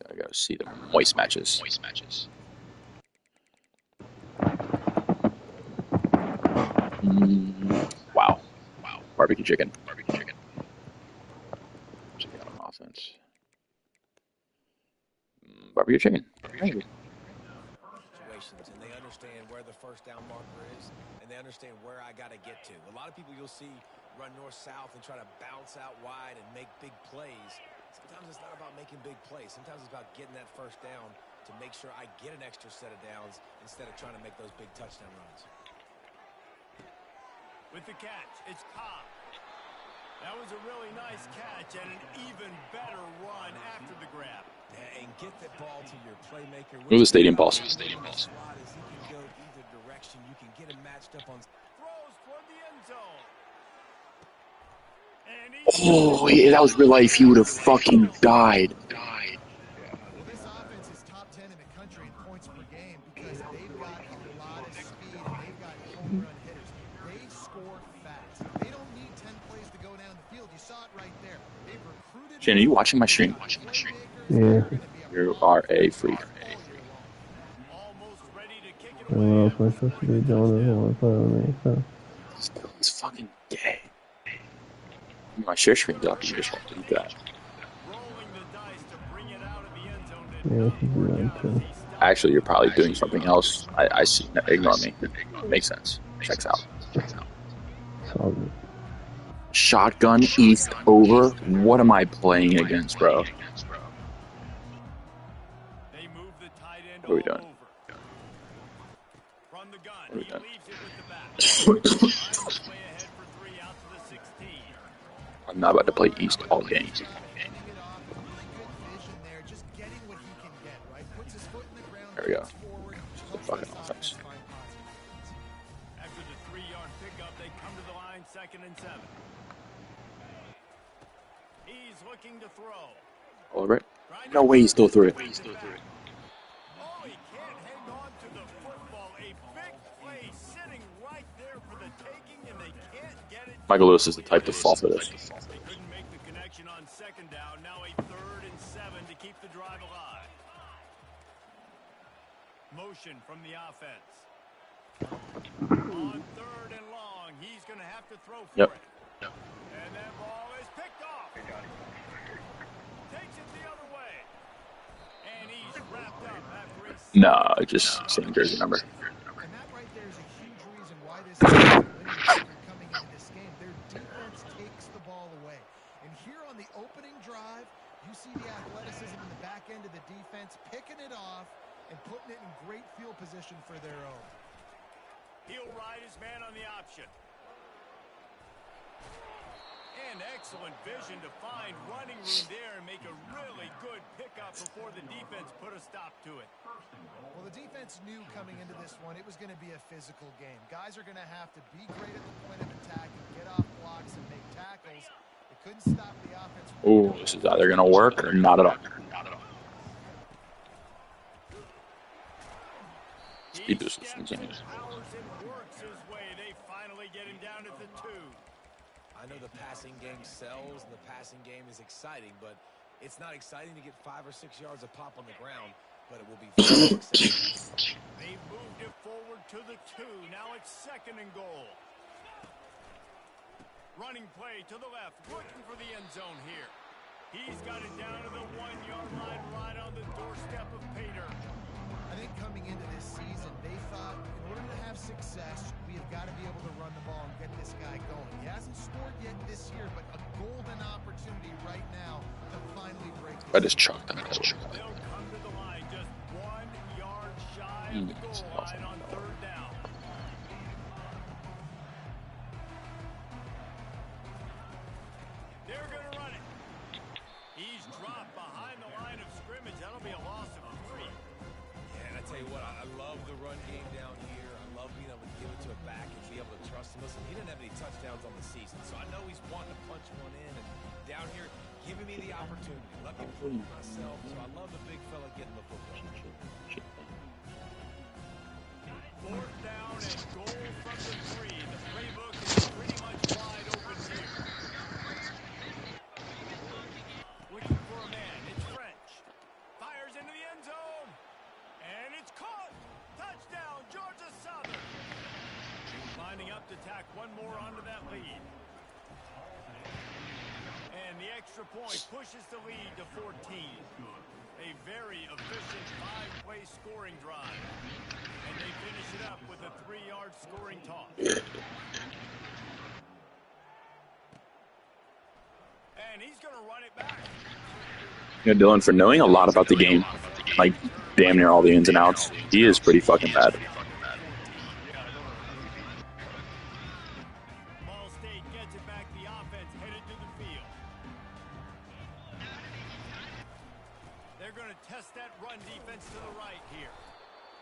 I gotta see the moist matches. Wow. Barbecue chicken. Check out on offense. Barbecue chicken. Situations, and they understand where the first down marker is, and they understand where I got to get to. A lot of people you'll see run north-south and try to bounce out wide and make big plays. Sometimes it's not about making big plays. Sometimes it's about getting that first down to make sure I get an extra set of downs instead of trying to make those big touchdown runs. With the catch, it's Cobb. That was a really nice catch and an even better run after the grab. Yeah, and get the ball to your playmaker. Move the stadium balls. Slot is he can go either direction. You can get him matched up on. Throws toward the end zone. Oh, yeah, that was real life. He would have fucking died. Well, this offense is top 10 in the country in points per game because they've got a lot of speed and they've got home run hitters. They score fast. They don't need 10 plays to go down the field. You saw it right there. They've recruited. Jen, are you watching my stream? Yeah. You are a freak. Almost ready to kick it I don't know if I'm supposed to be doing this on my phone. So. This is fucking gay. My share screen's up. You just want to do that. rolling the dice to bring it out of the end zone. Yeah, I should do that too. Actually, you're probably doing something else. I see. Ignore me. Makes sense. Checks out. It's all good. Shotgun east over. What am I playing against, bro? They move the tight end What are we all doing? over. From the gun, What are we he doing? leaves it with the back. Lions play ahead for 3 out to the 16. I'm not about to play east all game. Handing it off, really good vision there, just getting what he can get, right? Puts his foot in the ground, There we go. kicks forward, The helps fucking this offense. find positive. After the 3-yard pickup, they come to the line 2nd and 7. He's looking to throw. All right. No way he still threw it. Oh, he can't hang on to the football. A big play sitting right there for the taking, and they can't get it. Michael Lewis is the type to fall for this. They couldn't make the connection on 2nd down. Now a 3rd and 7 to keep the drive alive. Motion from the offense. On 3rd and long, he's going to have to throw for Yep. it. And that ball is picked off. Takes it the other way. And he's wrapped up after a No, just same jersey number. And that right there is a huge reason why this is a winning record coming into this game. Their defense takes the ball away. And here on the opening drive, you see the athleticism in the back end of the defense, picking it off and putting it in great field position for their own. He'll ride his man on the option. And excellent vision to find running room there and make a really good pickup before the defense put a stop to it. Well, the defense knew coming into this one it was going to be a physical game. Guys are going to have to be great at the point of attack and get off blocks and make tackles. They couldn't stop the offense. Ooh, this is either going to work or not at all. Speed boost is insane. Powers and works his way. They finally get him down at the 2. I know the passing game sells and the passing game is exciting, but it's not exciting to get 5 or 6 yards of pop on the ground, but it will be very exciting. They moved it forward to the 2. Now it's 2nd and goal. Running play to the left, looking for the end zone here. He's got it down to the 1-yard line, right on the doorstep of Pater. I think coming into this season, they thought in order to have success, we have got to be able to run the ball and get this guy going. He hasn't scored yet this year, but a golden opportunity right now to finally break this. I just chucked them. They'll come to the line just 1 yard shy of the goal line on 3rd down. They're going to run it. He's dropped behind the line of scrimmage. That'll be a loss of 3. Yeah, and I tell you what, I love the run game down here. I love being able to give it to a back and be able to trust him. Listen, he didn't have any touchdowns on the season, so I know he's wanting to punch one in. And down here, giving me the opportunity. Let me prove myself. So I love the big fella getting the football. 4th down and goal from the 3. The playbook is pretty much wide open here. Looking to tack one more onto that lead. And the extra point pushes the lead to 14. A very efficient 5-play scoring drive. And they finish it up with a 3-yard scoring toss. And he's going to run it back. You know, Dylan, for knowing a lot about the game, like damn near all the ins and outs, he is pretty fucking bad. Ball State gets it back. The offense headed to the field. They're going to test that run defense to the right here.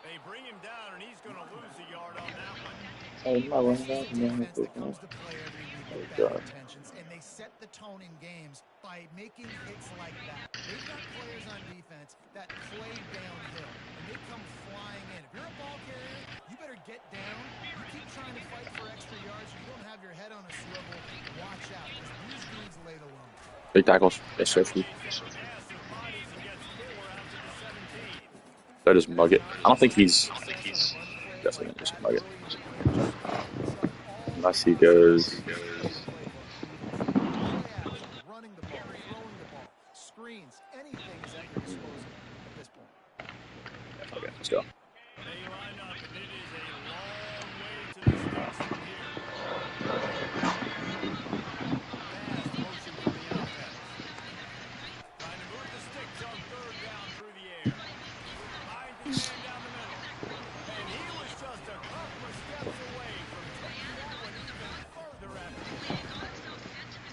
They bring him down, and he's going to lose a yard on that one. Defense that comes to play every week with bad intentions, and they set the tone in games by making hits like that. They've got players on defense that play downhill, and they come flying in. If you're a ball carrier, you better get down. You keep trying to fight for extra yards. You don't have your head on a swivel. Watch out, because these dudes laid alone. Big tackles. Yes, sir. That is Mugget. I don't think he's definitely going to just Mugget. Unless he goes. Running the ball, throwing the ball, screens, anything is at your disposal at this point. Yeah, okay, let's go. They line up, and it is a long way to the sticks from here. Fast motion from the offense. Trying to move the sticks on 3rd down through the air. Finds his man down the middle. And he was just a couple of steps away from taking that one even further after the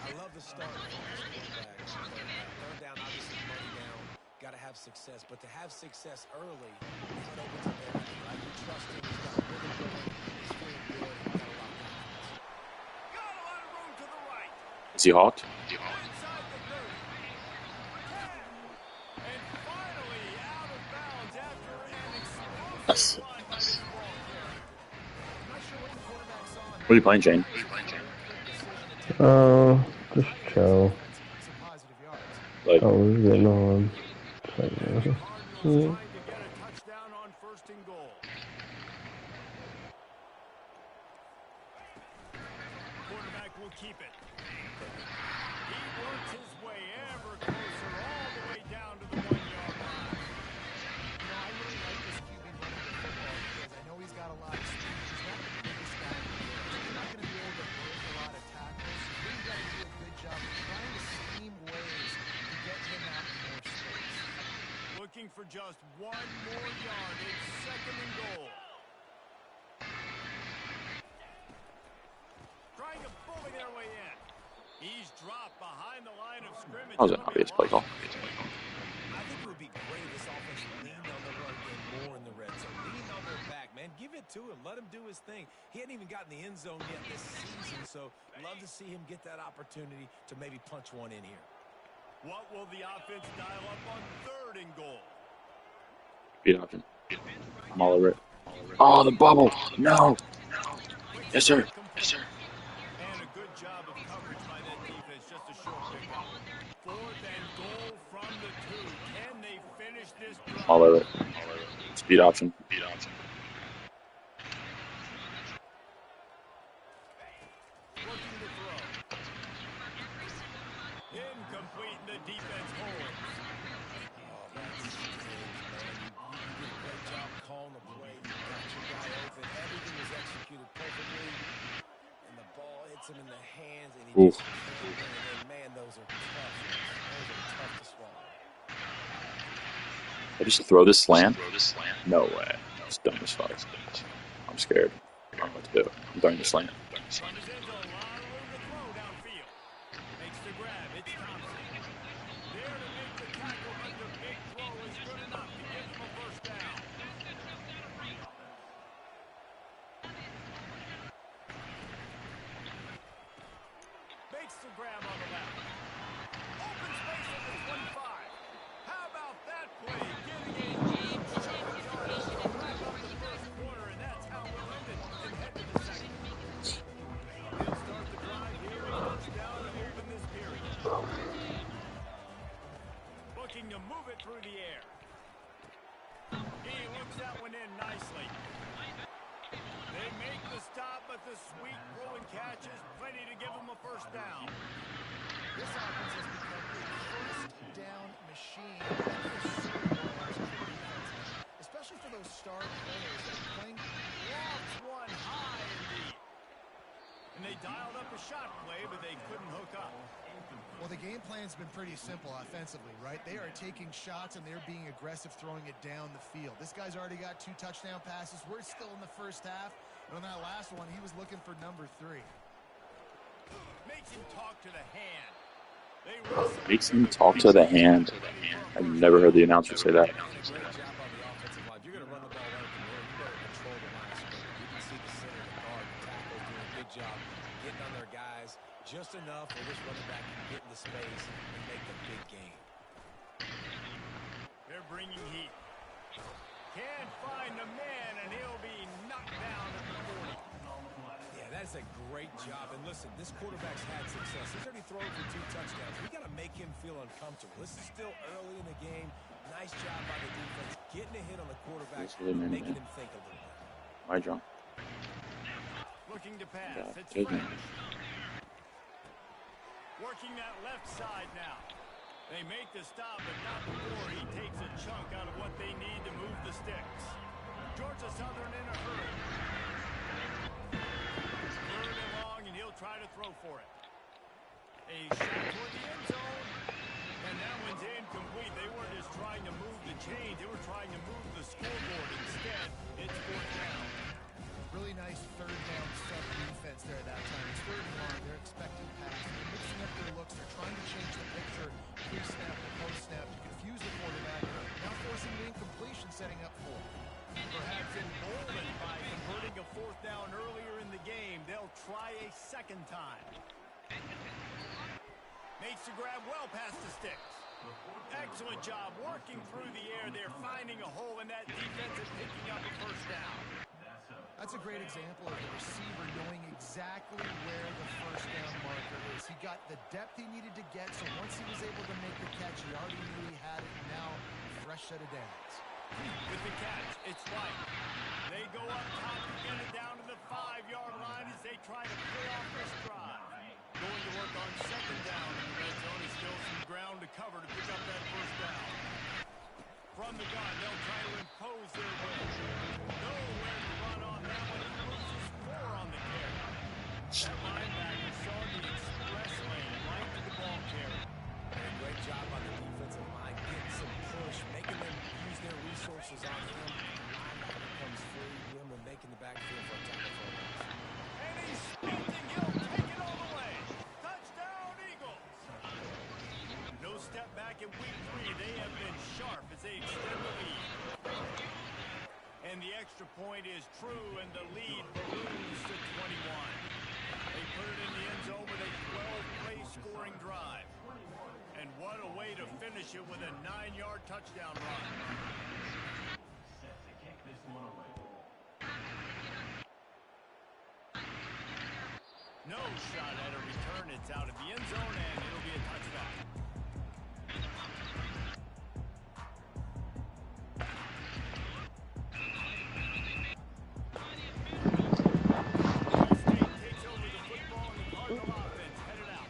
I love the start from this quarterback. 3rd down, obviously money down. Got to have success, but to have success early, it opens up everything. Right? You trust him. He's got a rhythm going. He's feeling good. He's got a lot of confidence. got a lot of room to the right. Is he hawked? Inside the 30. 10. And finally out of bounds after an That's. explosive run by this ball carrier. I'm not sure what the quarterback saw in What are you playing, Shane? Just chill. some positive yards. Like, I was getting on. Cardinals trying to get a touchdown on 1st and goal. Quarterback will keep it. He works his way ever closer all the way down to the 1-yard line. You know, I really like this QB running the football because I know he's got a lot of speed. He's not the biggest guy in the world. He's not going to be able to break a lot of tackles. So he's got to do a good job of trying to scheme ways to get him out in more space. Looking for just 1 more yard. It's 2nd and goal. Trying to bully their way in. He's dropped behind the line of scrimmage. that was an obvious play call. I think it would be great if this offense leaned on the run game more in the red zone. Lean on their back, man. Give it to him. Let him do his thing. He hadn't even gotten the end zone yet this season, so love to see him get that opportunity to maybe punch one in here. What will the offense dial up on 3rd and goal? Beat option. I'm all over it. Oh, the bubble. No. Yes, sir. Yes, sir. And a good job of coverage by that defense. Just a short pickup. 4th and goal from the 2. Can they finish this drive? All over it. Speed option. Looking to throw. Incomplete. The defense holds. Oh, that's big, man. You did a great job calling the play. You got your guy open. Everything was executed perfectly. And the ball hits him in the hands, and he Oof. just killed it. And, man, those are tough. Those are tough to swallow. I just throw this slant? No way. It's dumb as fuck. I'm scared. I don't know what to do. I'm throwing the slant. Represents a lot of room to throw downfield. Makes the grab. It's Thompson. There to make the tackle, but the big throw is good enough to give them a 1st down. Makes the grab on the left. Open space at the 25. How about that play? Getting a huge chunk of yards to wrap up the 1st quarter, and that's how we'll end it and head to the 2nd. They'll start the drive here, a touchdown to open this period. Looking to move it through the air. He looks that one in nicely. They make the stop, but with the sweet throwing catches, plenty to give him a first down. This offense has become a first down machine. That is so important for the defense, especially for those star players that are playing. Lofts one high and deep. And they dialed up a shot play, but they couldn't hook up. Well, the game plan's been pretty simple offensively, right? They are taking shots and they're being aggressive throwing it down the field. This guy's already got 2 touchdown passes. We're still in the first half. And on that last one, he was looking for number 3. Makes him talk to the hand. Makes him talk to the hand. I've never heard the announcer say that. Great job on the offensive line. If you're going to run the ball right from there, you better control the line of scrimmage. You can see the center, the guard, the tackles doing a good job getting on their guys just enough where this running back can get in the space and make the big game. They're bringing heat. Can't find the man, and he'll be knocked down at the 40. Yeah, that's a great job. And listen, this quarterback's had success. He's already thrown for 2 touchdowns. We got to make him feel uncomfortable. This is still early in the game. Nice job by the defense getting a hit on the quarterback, making him think a little bit. My John. Looking to pass. Yeah, It's take French. him. Working that left side now. They make the stop, but not before he takes a chunk out of what they need to move the sticks. Georgia Southern in a hurry. Third and long, and he'll try to throw for it. A shot toward the end zone, and that one's incomplete. They weren't just trying to move the chains. They were trying to move the scoreboard. Instead, it's 4th down. Really nice third down sub defense there at that time. It's 3rd and long. They're expecting pass. They're mixing up their looks. They're trying to change the picture pre-snap to post-snap to confuse the quarterback. Now forcing the incompletion, setting up 4. Perhaps emboldened by converting a 4th down earlier in the game, they'll try a second time. Makes the grab well past the sticks. Excellent job working through the air. They're finding a hole in that defense and picking up a first down. That's a great example of the receiver knowing exactly where the first down marker is. He got the depth he needed to get, so once he was able to make the catch, he already knew he had it. Now, fresh set of downs. With the catch, it's White. They go up top to get it down to the 5-yard line as they try to play off this drive. Going to work on second down in the red zone. Is still some ground to cover to pick up that first down. From the gun, they'll try to impose their will. Nowhere to run on that one. He loses 4 on the carry. That linebacker saw the express lane right to the ball carrier. And a great job on the defensive line, getting some push, making them use their resources on him. Linebacker comes free, Wimmer making the backfield for a tackle for a loss. And he's sprinting. He'll take it all the way. Touchdown, Eagles. No step back in week 3. They have been sharp as they extend the lead. And the extra point is true, and the lead balloons to 21. They put it in the end zone with a 12-play scoring drive. And what a way to finish it with a 9-yard touchdown run. No shot at a return. It's out of the end zone, and it'll be a touchdown. State takes over the football, and the Cardinal offense headed out.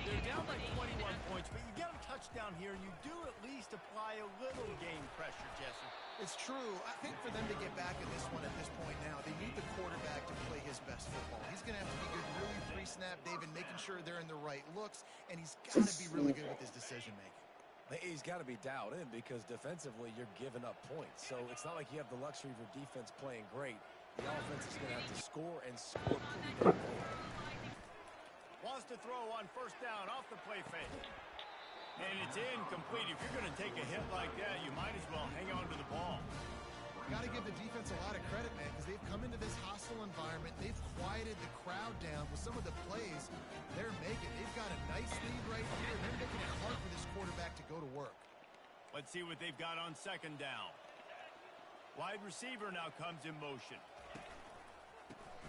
They're down by 21 points, but you get a touchdown here, and you do at least apply a little game pressure, Jesse. It's true. I think for them to get back in this one at this point now, they need the quarterback to play his best football. He's going to have to be good really pre-snap, David, making sure they're in the right looks, and he's got to be really good with his decision-making. He's got to be dialed in because defensively you're giving up points. So it's not like you have the luxury of your defense playing great. The offense is going to have to score and score pretty damn quick. Wants to throw on first down off the play fake. And it's incomplete. If you're going to take a hit like that, you might as well hang on to the ball. Got to give the defense a lot of credit, man, because they've come into this hostile environment. They've quieted the crowd down with some of the plays they're making. They've got a nice lead right here, and they're making it hard for this quarterback to go to work. Let's see what they've got on second down. Wide receiver now comes in motion.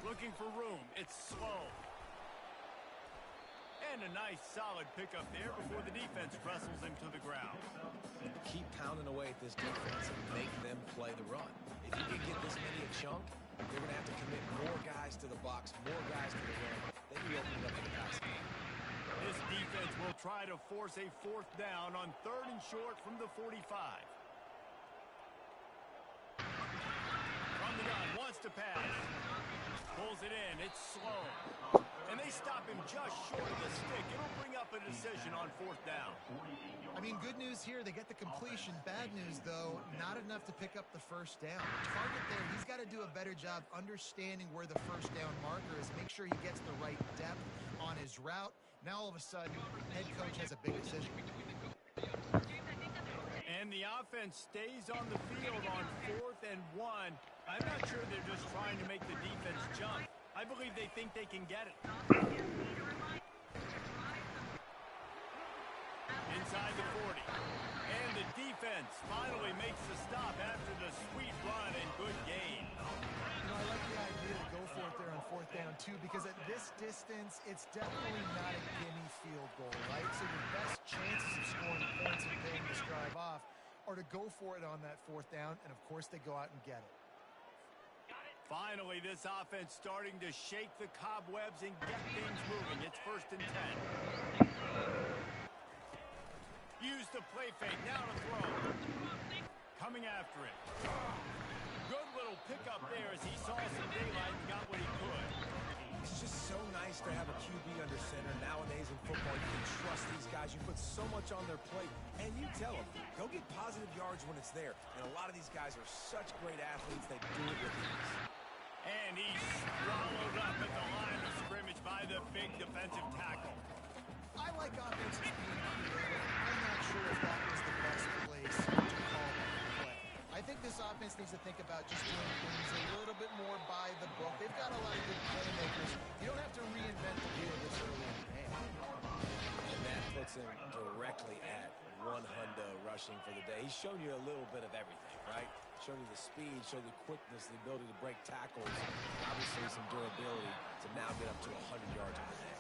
Looking for room. It's slow. And a nice solid pickup there before the defense wrestles him to the ground. Keep pounding away at this defense and make them play the run. If you can get this many a chunk, They're going to have to commit more guys to the box, more guys to the run. Then you open it up to the passing game. This defense will try to force a 4th down on 3rd and short from the 45. From the gun, wants to pass. Pulls it in, it's slow. And they stop him just short of the stick. It'll bring up a decision on 4th down. I mean, good news here, they get the completion. Bad news, though, not enough to pick up the 1st down. The target there, he's got to do a better job understanding where the 1st down marker is, make sure he gets the right depth on his route. Now, all of a sudden, head coach has a big decision. And the offense stays on the field on 4th and 1. I'm not sure they're just trying to make the defense jump. I believe they think they can get it. Inside the 40. And the defense finally makes the stop after the sweet run and good gain. You know, I like the idea to go for it there on 4th down, too, because at this distance, it's definitely not a gimme field goal, right? So your best chances of scoring points and paying this drive off are to go for it on that 4th down, and, of course, they go out and get it. Finally, this offense starting to shake the cobwebs and get things moving. It's 1st and 10. Use the play fake, now to throw. Coming after it. Good little pickup there as he saw some daylight and got what he could. It's just so nice to have a QB under center. Nowadays in football, you can trust these guys. You put so much on their plate, and you tell them, go get positive yards when it's there. And a lot of these guys are such great athletes, they do it with ease. And he's swallowed up at the line of scrimmage by the big defensive tackle. I like offenses being creative. I'm not sure if that was the best place to call that play. I think this offense needs to think about just doing things a little bit more by the book. They've got a lot of good playmakers. You don't have to reinvent the wheel this early in the game. And that puts him directly at 100 rushing for the day. He's shown you a little bit of everything, right? Shown you the speed, showed you the quickness, the ability to break tackles, obviously some durability to now get up to 100 yards on the day.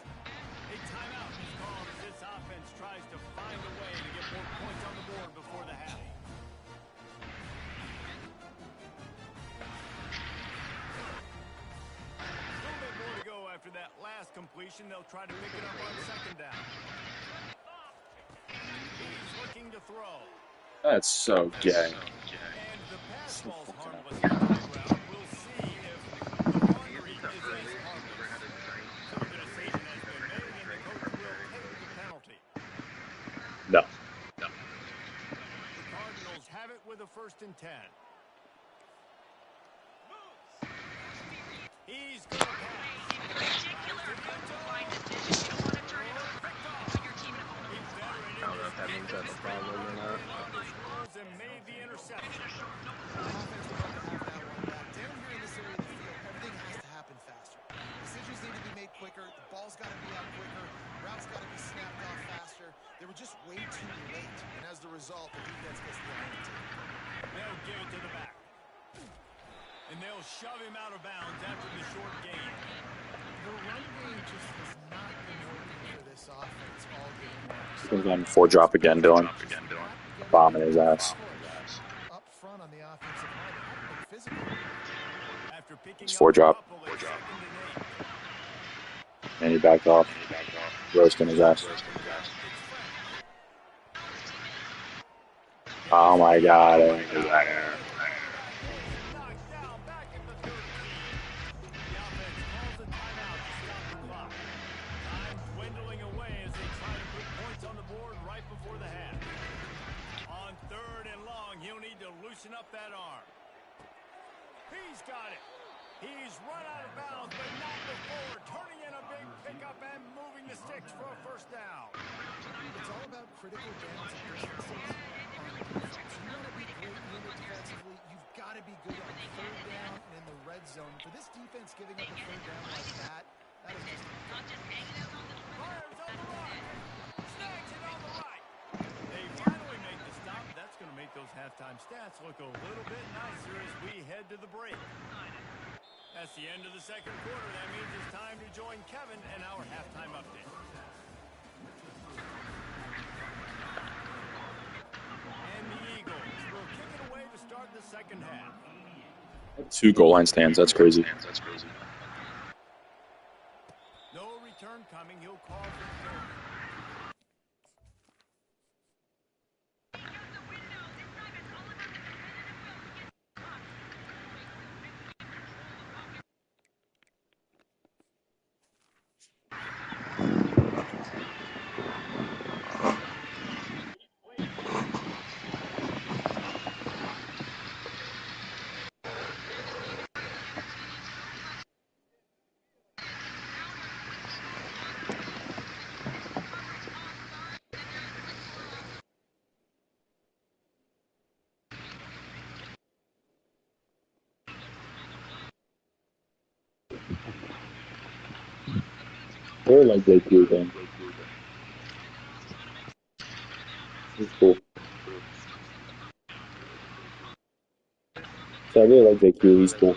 A timeout is called as this offense tries to find a way to get more points on the board before the half. A little bit more to go after that last completion. They'll try to pick it up on 2nd down. He's looking to throw. That's so gay. And the pass ball's harmless on the ground. We'll see if the run read is as harmless. So the decision has been made, and the coach will pay the penalty. No. The Cardinals have it with a 1st and 10. He's going to pass. I don't know if that means that's a problem or not. And made the interception. Offense would like to have that one back. Down here in this area of the field, everything has to happen faster. Decisions need to be made quicker. The ball's got to be out quicker. Routes got to be snapped off faster. They were just way too late. And as the result, the defense gets the advantage. They'll give it to the back. And they'll shove him out of bounds after the short gain. The run game just has not been working for this offense all game long. He's going to go on 4 drop again, Dylan. Bombing his ass. Up front on the offensive line, they haven't been physical. After picking It's up 4 a drop. couple at 2nd and 8. And he backed off. Roasting his ass. Oh my god. Knocked down back at the 13. The offense calls a timeout to stop the clock. Time dwindling away as they try to put points on the board right before the half. On 3rd and long, he'll need to loosen up that arm. He's got it. He's run out of bounds, but not before turning in a big pickup and moving the sticks for a 1st down. It's all about critical downs and distances on defense. You want to be great unit defensively, you've got to be good on 3rd down and in the red zone. For this defense giving up a 3rd down like that is just Fires on the right. Snags it on the right. They finally make the stop. That's going to make those halftime stats look a little bit nicer as we head to the break. That's the end of the 2nd quarter. That means it's time to join Kevin and our halftime update. And the Eagles will kick it away to start the 2nd half. 2 goal line stands. That's crazy. No return coming. He'll call for the third. I really like JQ then. He's cool. So I really like JQ. He's cool.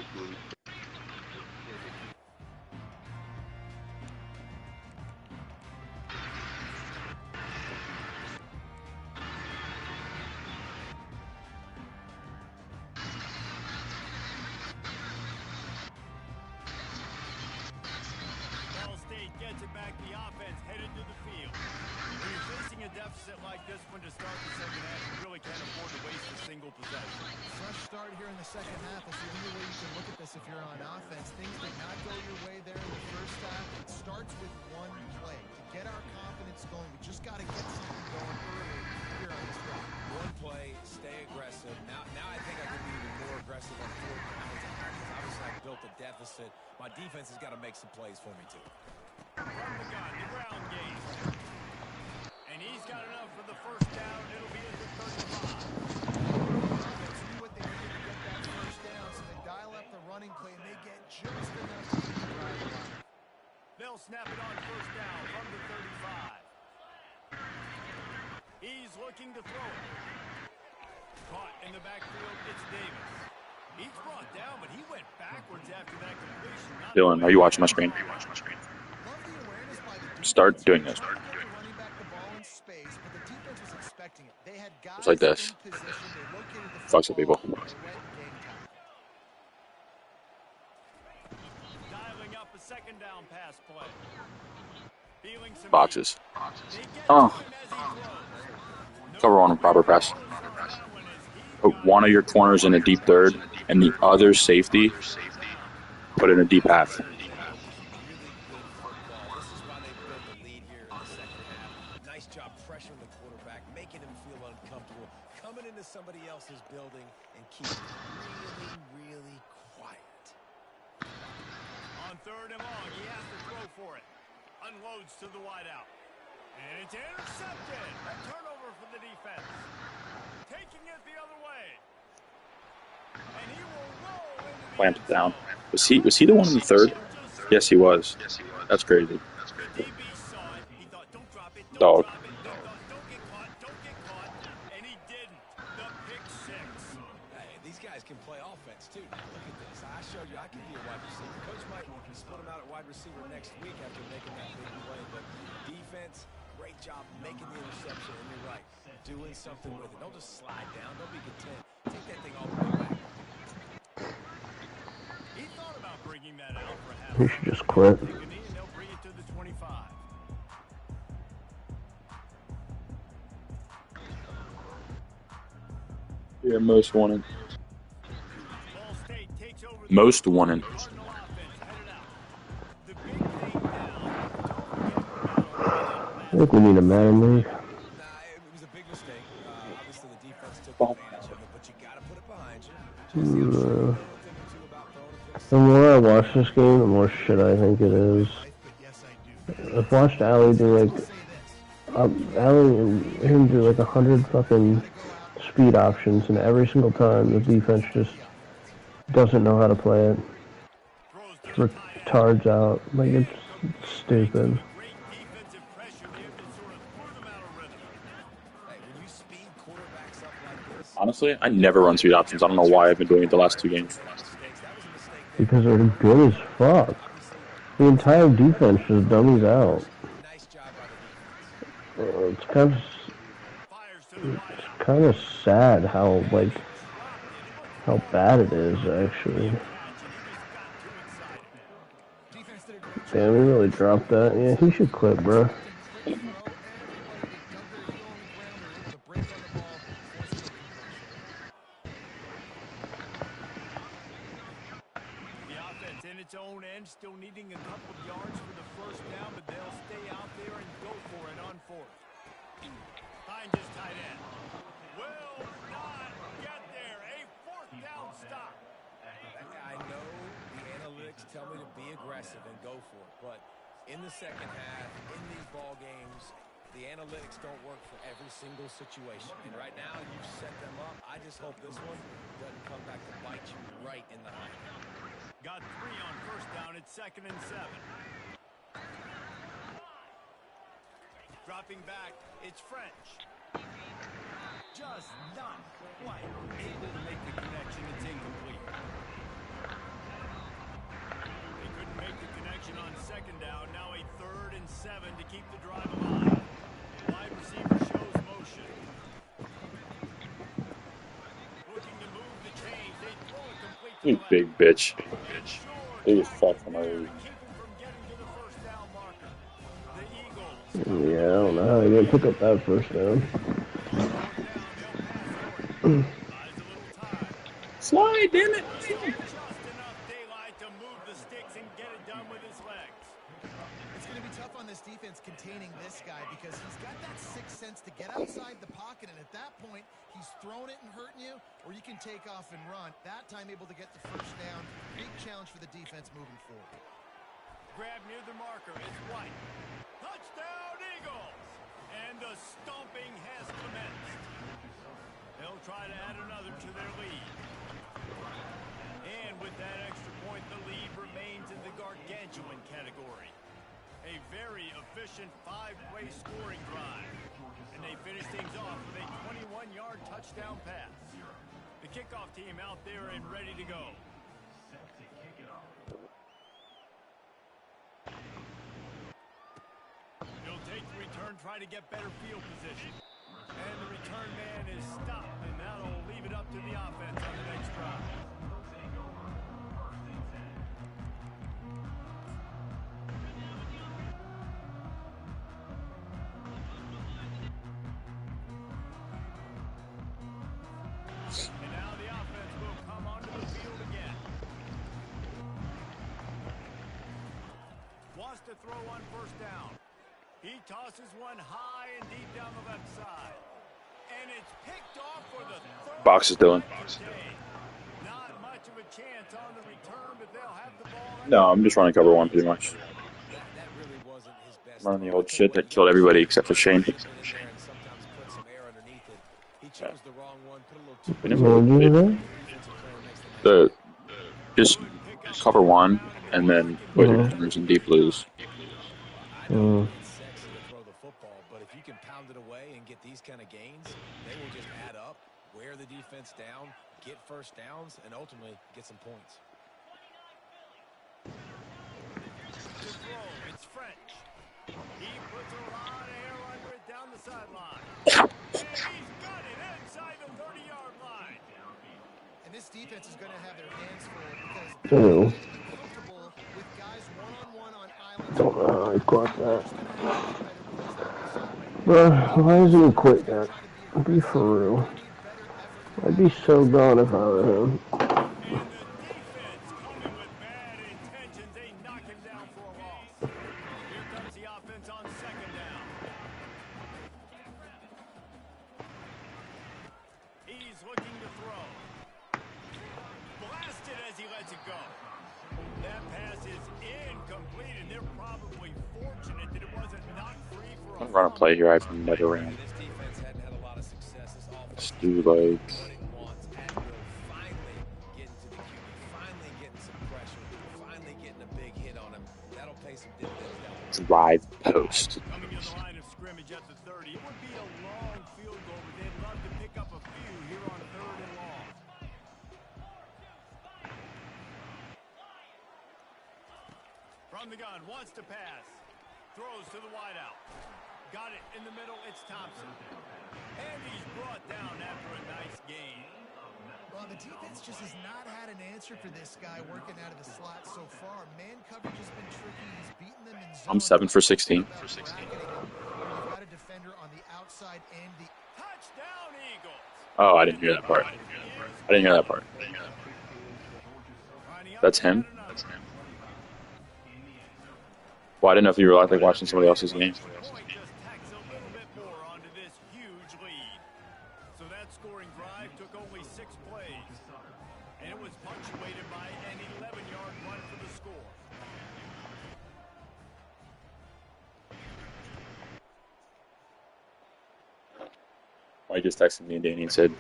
Ball State gets it back. The offense headed to the field. When you're facing a deficit like this one to start the second half, you really can't afford to waste a single possession. Fresh start here in the second half. That's the only way you can look at this if you're on offense. Things did not go your way there in the first half. It starts with one play. To get our confidence going, we just got to get something going early here on this drive. One play, stay aggressive. Now I think I can be even more aggressive on 4th down because obviously I built a deficit. My defense has got to make some plays for me too. From the gun, the ground game. And he's got enough for the first down. It'll be at the 35. That's what they need to get that first down, so they dial up the running play and they get just enough to keep the drive alive. They'll snap it on first down from the 35. He's looking to throw it. Caught in the backfield, it's Davis. He's brought down, but he went backwards after that completion. Dylan, are you watching my screen? Start doing this. Just like this. Fucks with people. Dialing up a second down pass play. Feeling some Boxes. They get Oh. to him as he throws. Cover on a proper press. Put one of your corners in a deep third, and the other safety put in a deep half. Really good football. This is why they built the lead here in the second half. Nice job pressuring the quarterback, making him feel uncomfortable, coming into somebody else's building and keeping it really, really quiet. On third and long, he has to throw for it. Unloads to the wideout. And it's intercepted. A turnover for the defense. Taking it the other way. And he will roll into the Clamped end it down. zone. Was he the one in the third? Yes, he was. That's crazy. The DB saw it. He thought, don't drop it, Dog. don't drop it. Don't get caught, don't get caught. And he didn't. The pick six. Hey, these guys can play offense too. Now look at this. I showed you I can be a wide receiver. Coach might split him out at wide receiver next week after making that big play. But defense, great job making the interception. And you're right, doing something with it. Don't just slide down. Don't be content. Take that thing all the way back. He thought about bringing that out for half. He should just quit. Take a knee and they'll bring it to the 25. Yeah, most wanted. Ball State takes over the Most wanted. Cardinal offense headed out. The big thing now, I think we need a man league. Nah, it was a big mistake. Obviously, the defense took advantage of it, but you got to put it behind you. The more I watch this game, the more shit I think it is. I've watched Allie do like, Allie and him do like 100 fucking speed options, and every single time the defense just doesn't know how to play it. Retards out. Like, it's stupid. great defensive pressure there that sort of threw them out of rhythm. Hey, when you speed quarterbacks up like this, Honestly, I never run speed options. I don't know why I've been doing it the last 2 games. Because they're good as fuck. The entire defense just dummies out. nice job by the defense. It's kind of Fires to the wideout. kind of sad how, like, how bad it is, actually. Damn, he really dropped that. Yeah, he should quit, bro. The offense in its own end, still needing a couple yards for the first down, but they'll stay out there and go for it on fourth. Finds his tight end. Will not get there. A fourth down stop. I know the analytics tell me to be aggressive and go for it, but in the second half, in these ball games, the analytics don't work for every single situation. And right now, you've set them up. I just hope this one doesn't come back to bite you right in the eye. Got 3 on first down. It's 2nd and 7. Dropping back, it's French. Just not quite able to make the connection. It's incomplete. They couldn't make the connection on 2nd down. Now a 3rd and 7 to keep the drive alive. Wide receiver shows motion. Looking to move the chains. They throw it complete to You the left. big bitch. Big as fuck for no reason. Yeah, I don't know how he didn't pick up that first down. Slide, damn it. Just enough daylight to move the sticks and get it done with his legs. It's going to be tough on this defense containing this guy because he's got that sixth sense to get outside the pocket, and at that point, he's throwing it and hurting you, or you can take off and run. That time able to get the first down. Big challenge for the defense moving forward. Grab near the marker. It's White. Touchdown, Eagles! And the stomping has commenced. They'll try to add another to their lead. And with that extra point, the lead remains in the gargantuan category. A very efficient 5-play scoring drive. And they finish things off with a 21-yard touchdown pass. The kickoff team out there and ready to go. He'll take the return, try to get better field position. And the return man is stopped, and that'll leave it up to the offense on the next drive. And now the offense will come onto the field again. Wants to throw on first down. He tosses one high and deep down the left side. And it's picked off for the third. Box is doing. Not much of a chance on the return, but they'll have the ball. No, I'm just running cover one pretty much. That really wasn't his best. Running the old shit that killed everybody except for Shane. We never the just cover one and then put returns and deep blues. But if you can pound it away and get these kind of gains, they will just add up, wear the defense down, get first downs, and ultimately get some points. It's French. He puts a lot of air under it down the sideline. And he's got it inside the 30-yard line. And this defense is going to have their hands full because they're comfortable with guys one-on-one on islands. Don't know how he caught that. Bro, why doesn't he quit that? Be for real. I'd be so gone if I were him. And the defense coming with bad intentions. They knock him down for a loss. Here comes the offense on 2nd down. He's looking to throw. Blasted as he lets it go. That pass is incomplete, and they're probably fortunate that it wasn't knocked free for a I'm gonna play here. I've never ran. This defense hadn't had a lot of success. This offense Let's do like what it wants at will. Finally getting to the QB, finally getting some pressure, finally getting a big hit on him. That'll pay some dividends down the road. drive post. Coming to the line of scrimmage at the 30. It would be a long field goal, but they'd love to pick up a few here on 3rd and long. From the gun, wants to pass. Throws to the wideout. Got it in the middle. It's Thompson. And he's brought down after a nice gain. Well, the defense just has not had an answer for this guy working out of the slot so far. Man coverage has been tricky. He's beaten them in zone. I'm 7 for 16. You've got a defender on the outside and the Touchdown, Eagles. Oh, I didn't hear that part. I didn't hear that part. That's him? Well, I didn't know if you were like watching somebody else's game. Point just tacks a little bit more onto this huge lead. So that scoring drive took only 6 plays. And it was punctuated by an 11-yard run for the score. Mike just texted me and Danny and said,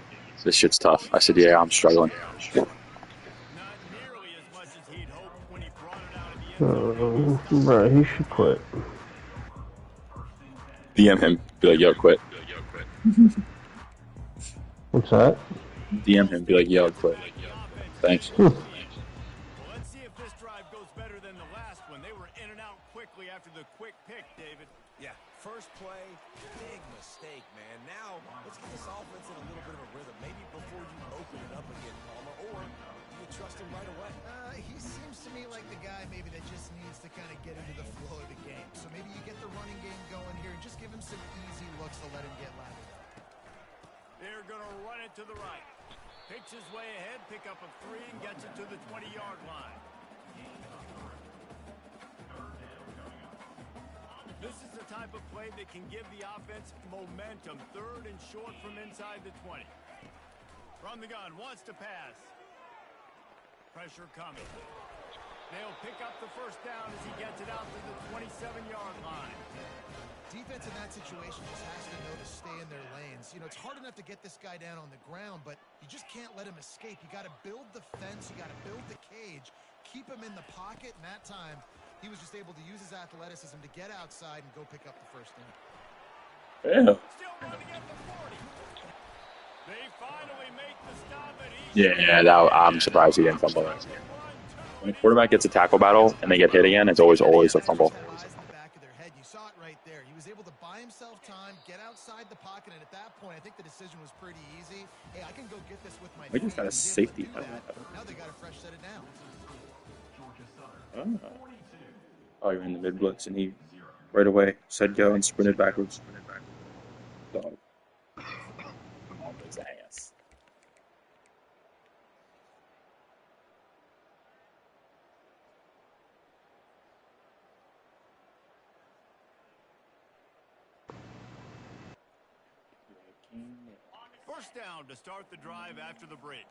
"This shit's tough." I said, "Yeah, I'm struggling." Not nearly as much as he'd hoped when he brought it out of the end zone. Bro, he should quit. DM him, be like, "Yo, quit." What's that? DM him, be like, "Yo, quit." Thanks. Well, let's see if this drive goes better than the last one. They were in and out quickly after the quick pick, David. Yeah, first play, big mistake, man. Now, let's get this offense in a little bit of a rhythm. Maybe before you open it up again, Palmer, or you trust him right away. he seems to me like the guy maybe that just needs to kind of get into the flow of the game. So maybe you get the running game going here and just give him some easy looks to let him get lathered up. They're going to run it to the right. Picks his way ahead, pick up a 3, and gets it to the 20-yard line. This is the type of play that can give the offense momentum. 3rd and short from inside the 20. From the gun, wants to pass. Pressure coming. They'll pick up the first down as he gets it out to the 27-yard line. Defense in that situation just has to know to stay in their lanes. You know, it's hard enough to get this guy down on the ground, but you just can't let him escape. You got to build the fence. You got to build the cage. Keep him in the pocket, and that time he was just able to use his athleticism to get outside and go pick up the first down. Yeah. Still running at the 40. They finally make the stop at Yeah, I'm surprised he didn't fumble that. When a quarterback gets a tackle battle and they get hit again, it's always a fumble. You saw it right there. He was able to buy himself time, get outside the pocket, and at that point, I think the decision was pretty easy. Hey, I can go get this with my We just got a safety. Now they got a fresh set of downs. Oh, you're in the mid blitz, and he right away said go and sprinted backwards. Dog. His ass. First down to start the drive after the break.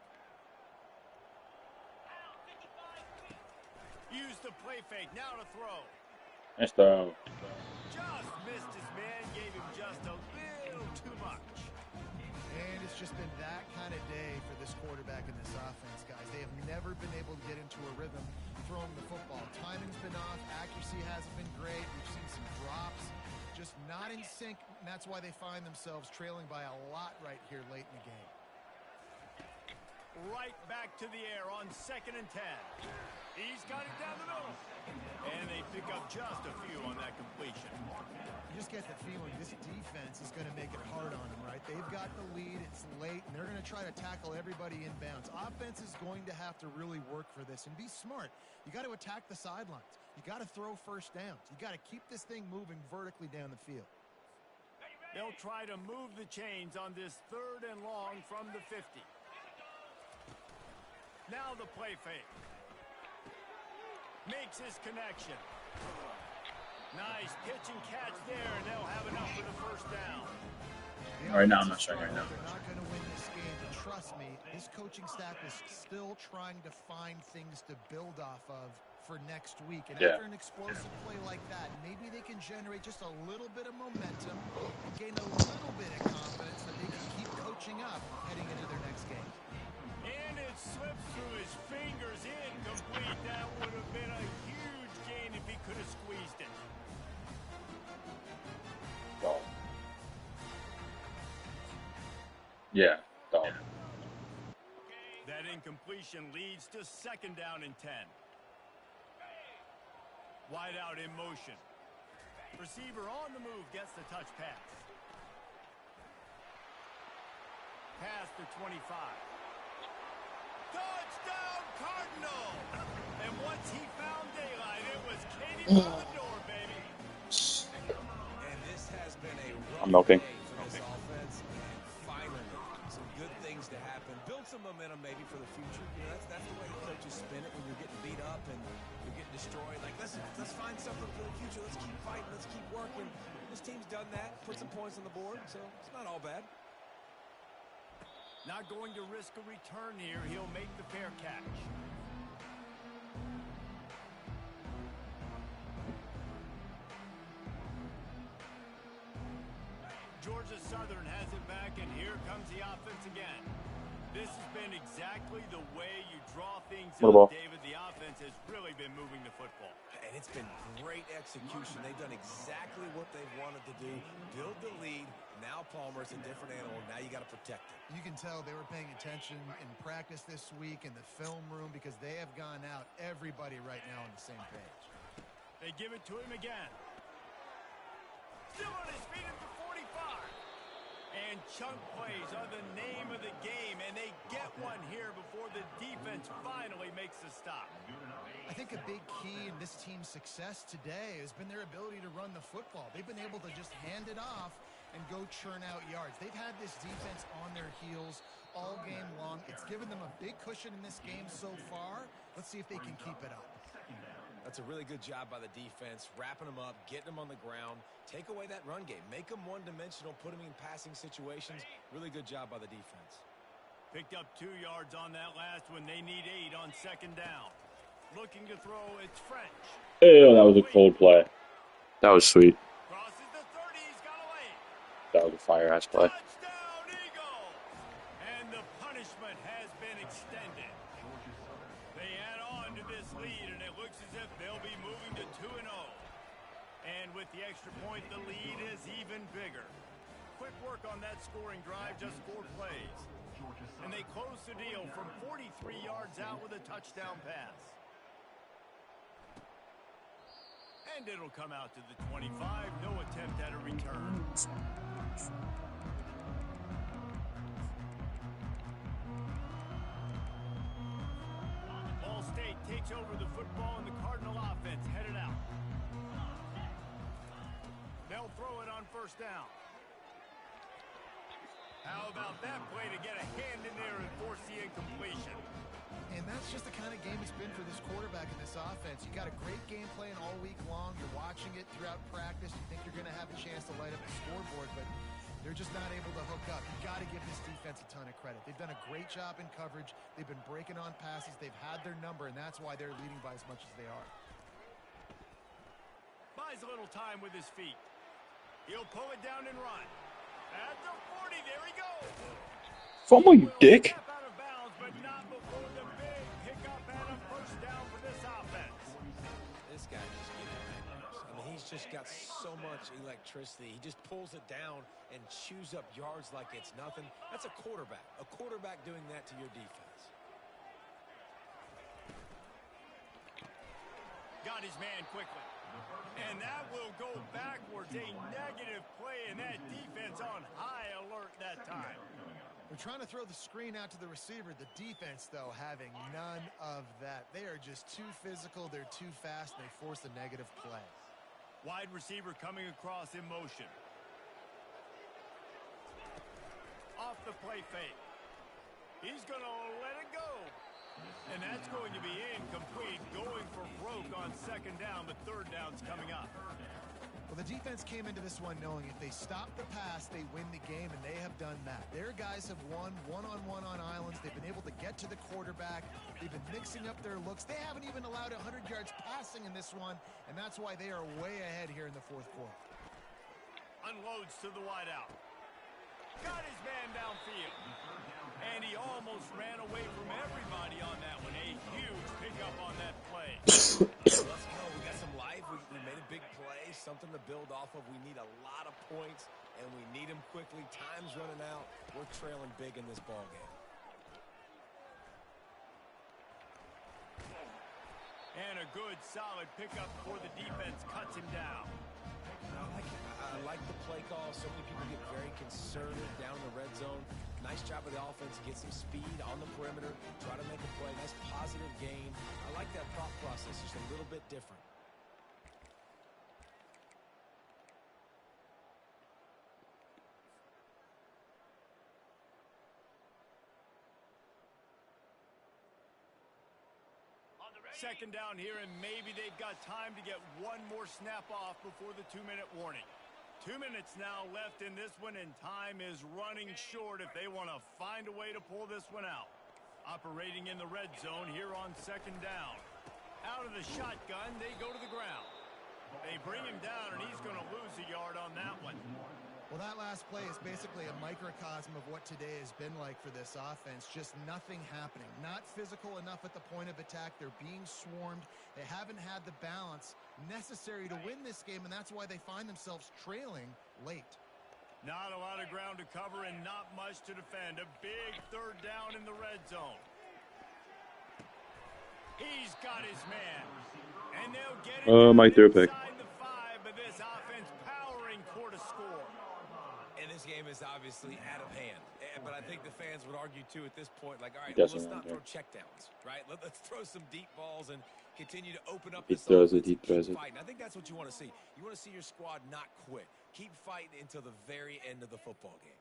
Use the play fake. Now to throw. Nice throw. Just missed his man. Gave him just a little too much. And it's just been that kind of day for this quarterback and this offense, guys. They have never been able to get into a rhythm throwing the football. Timing's been off. Accuracy hasn't been great. We've seen some drops. Just not in sync, and that's why they find themselves trailing by a lot right here late in the game. Right back to the air on 2nd and 10. He's got it down the middle. And they pick up just a few on that completion. You just get the feeling this defense is going to make it hard on them, right? They've got the lead. It's late, and they're going to try to tackle everybody inbounds. Offense is going to have to really work for this and be smart. You got to attack the sidelines. You got to throw first downs. You got to keep this thing moving vertically down the field. They'll try to move the chains on this 3rd and long from the 50. Now the play fake. Makes his connection. Nice pitch and catch there, and they'll have enough for the first down. Right now, I'm not sure right now. They're not going to win this game, but trust me, this coaching staff is still trying to find things to build off of for next week. And after an explosive play like that, maybe they can generate just a little bit of momentum and gain a little bit of confidence that they can keep coaching up heading into their next game. And it slips through his fingers, incomplete. That would have been a huge gain if he could have squeezed it. Dog. Yeah, dog. That incompletion leads to 2nd down and 10. Wide out in motion. Receiver on the move gets the touch pass. Pass to 25. Touchdown, Cardinal! And once he found daylight, it was Katie by the door, baby. And this has been a I'm rough milking. day for this offense. And finally, some good things to happen. Build some momentum maybe for the future. You know, that's the way the coaches spin it when you're getting beat up and you're getting destroyed. Like, let's find something for the future. Let's keep fighting. Let's keep working. This team's done that. Put some points on the board, so it's not all bad. Not going to risk a return here. He'll make the fair catch. Georgia Southern has it back, and here comes the offense again. This has been exactly the way you draw things up, David. The offense has really been moving the football. And it's been great execution. They've done exactly what they wanted to do. Build the lead. Now Palmer's a different animal. Now you got to protect it. You can tell they were paying attention in practice this week in the film room because they have gone out, everybody right now on the same page. They give it to him again. Still on his feet at the 45. And chunk plays are the name of the game, and they get one here before the defense finally makes the stop. I think a big key in this team's success today has been their ability to run the football. They've been able to just hand it off and go churn out yards. They've had this defense on their heels all game long. It's given them a big cushion in this game so far. Let's see if they can keep it up. That's a really good job by the defense, wrapping them up, getting them on the ground. Take away that run game. Make them one-dimensional, put them in passing situations. Really good job by the defense. Picked up 2 yards on that last one. They need 8 on second down. Looking to throw, it's French. Ew, that was a cold play. That was sweet. Crosses the 30, he's got a lane. That was a fire-ass play. Touchdown, Eagles! And the punishment has been extended. They add on to this lead, and it looks as if they'll be moving to 2-0. And with the extra point, the lead is even bigger. Quick work on that scoring drive, just 4 plays. And they close the deal from 43 yards out with a touchdown pass. And it'll come out to the 25. No attempt at a return. Ball State takes over the football, and the Cardinal offense headed out. They'll throw it on first down. How about that play to get a hand in there and force the incompletion? And that's just the kind of game it's been for this quarterback in this offense. You got a great game plan all week long. You're watching it throughout practice. You think you're going to have a chance to light up the scoreboard, but they're just not able to hook up. You've got to give this defense a ton of credit. They've done a great job in coverage. They've been breaking on passes. They've had their number, and that's why they're leading by as much as they are. Buys a little time with his feet. He'll pull it down and run. At the 40, there he goes. Fumble, you dick. Step out of bounds, but not before the big pickup and a first down for this offense. This guy just gives me nightmares. I mean, he's just got so much electricity. He just pulls it down and chews up yards like it's nothing. That's a quarterback. A quarterback doing that to your defense. Got his man quickly. And that will go backwards. A negative play, and that defense on high alert that time. They're trying to throw the screen out to the receiver. The defense, though, having none of that. They are just too physical. They're too fast. They force a negative play. Wide receiver coming across in motion. Off the play fake. He's going to let it go. And that's going to be incomplete, going for broke on second down, but third down's coming up. Well, the defense came into this one knowing if they stop the pass, they win the game, and they have done that. Their guys have won one-on-one on islands. They've been able to get to the quarterback. They've been mixing up their looks. They haven't even allowed 100 yards passing in this one, and that's why they are way ahead here in the fourth quarter. Unloads to the wideout. Got his man downfield. And he almost ran away from everybody on that one. A huge pickup on that play. Let's go. We got some life. We made a big play, something to build off of. We need a lot of points, and we need them quickly. Time's running out. We're trailing big in this ball game. And a good, solid pickup before the defense cuts him down. I like the play call. So many people get very conservative down the red zone. Nice job of the offense. Get some speed on the perimeter. Try to make a play. Nice positive game. I like that thought process. Just a little bit different. Second down here, and maybe they've got time to get one more snap off before the 2-minute warning. 2 minutes now left in this one, and time is running short if they want to find a way to pull this one out. Operating in the red zone here on second down. Out of the shotgun, they go to the ground. They bring him down, and he's going to lose a yard on that one. Well, that last play is basically a microcosm of what today has been like for this offense. Just nothing happening. Not physical enough at the point of attack. They're being swarmed. They haven't had the balance necessary to win this game, and that's why they find themselves trailing late. Not a lot of ground to cover and not much to defend. A big third down in the red zone. He's got his man. And they'll get it Mike threw a pick. inside the 5, but this offense powering toward a score. And this game is obviously out of hand. But I think the fans would argue, too, at this point, like, all right, Yes, let's around not here. throw checkdowns, right? Let's throw some deep balls and continue to open up He this throws it, offense he and throws keep it. fighting. I think that's what you want to see. You want to see your squad not quit. Keep fighting until the very end of the football game.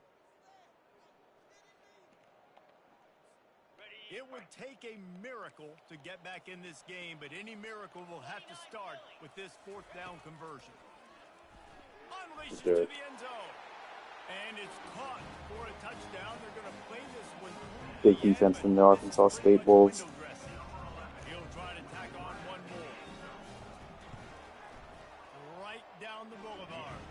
It would take a miracle to get back in this game, but any miracle will have to start with this fourth down conversion. Unleashed to the end zone. And it's caught for a touchdown. They're going to play this one. Big defense from the Arkansas State Wolves. He'll try to tack on one more. Right down the boulevard.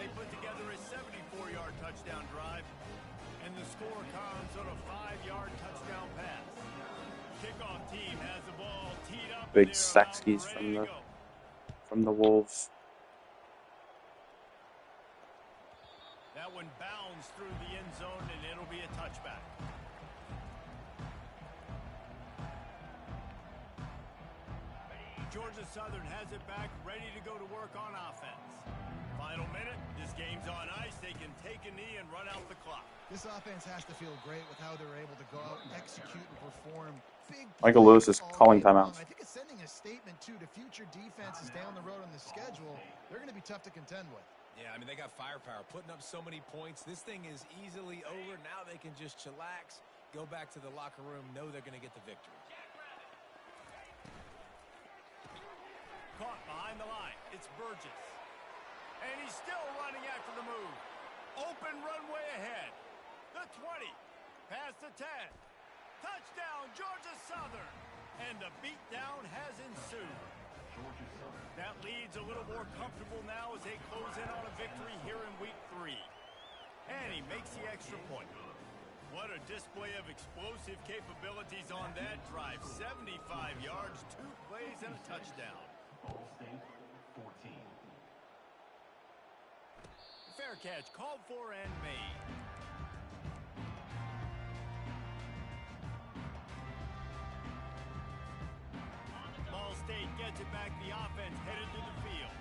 They put together a 74-yard touchdown drive. And the score comes on a 5-yard touchdown pass. Kickoff team has the ball teed up. Big Saxkies from the Wolves. That one bounds through the end zone, and it'll be a touchback. Georgia Southern has it back, ready to go to work on offense. Final minute, this game's on ice. They can take a knee and run out the clock. This offense has to feel great with how they're able to go out, execute, and perform big Michael Lewis is plays all calling day long. timeouts. I think it's sending a statement, too, to future defenses down the road on the schedule. They're going to be tough to contend with. Yeah, I mean, they got firepower, putting up so many points. This thing is easily over. Now they can just chillax, go back to the locker room, know they're going to get the victory. Caught behind the line. It's Burgess. And he's still running after the move. Open runway ahead. The 20. Past the 10. Touchdown, Georgia Southern. And the beatdown has ensued. That lead's a little more comfortable now as they close in on a victory here in week 3. And he makes the extra point. What a display of explosive capabilities on that drive. 75 yards, 2 plays, and a touchdown. Fair catch called for and made. Ball State gets it back. The offense headed to the field.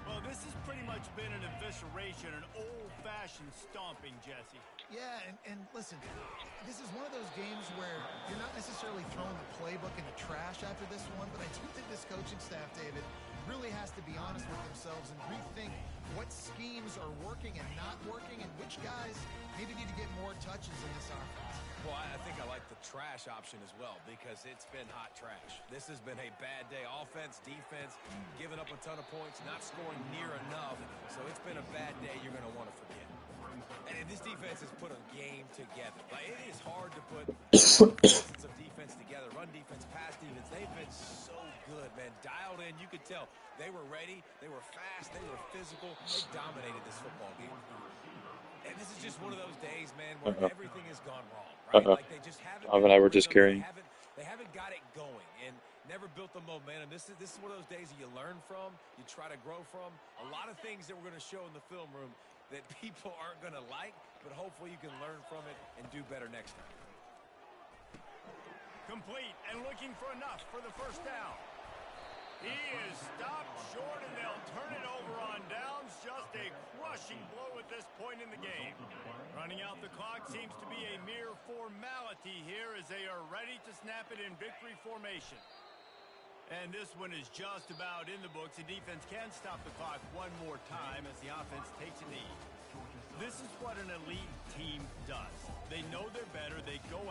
Well, this has pretty much been an evisceration, an old-fashioned stomping, Jesse. Yeah, and listen, this is one of those games where you're not necessarily throwing the playbook in the trash after this one, but I do think this coaching staff, David, really has to be honest with themselves and rethink what schemes are working and not working and which guys maybe need to get more touches in this offense. Well, I think I like the trash option as well because it's been hot trash. This has been a bad day. Offense, defense, giving up a ton of points, not scoring near enough. So it's been a bad day you're going to want to forget. And this defense has put a game together. Like, it is hard to put pieces of defense together, run defense, pass defense. They've been so good, man. Dialed in. You could tell they were ready. They were fast. They were physical. They dominated this football game. And this is just one of those days, man, where everything has gone wrong, right? Like they just haven't. They haven't got it going and never built the momentum. This is one of those days that you learn from, you try to grow from. A lot of things that we're going to show in the film room that people aren't going to like, but hopefully you can learn from it and do better next time. Complete and looking for enough for the first down. He is stopped short, and they'll turn it over on downs. Just a crushing blow at this point in the game. Running out the clock seems to be a mere formality here as they are ready to snap it in victory formation. And this one is just about in the books. The defense can stop the clock one more time as the offense takes a knee. This is what an elite team does. They know they're better. They go out.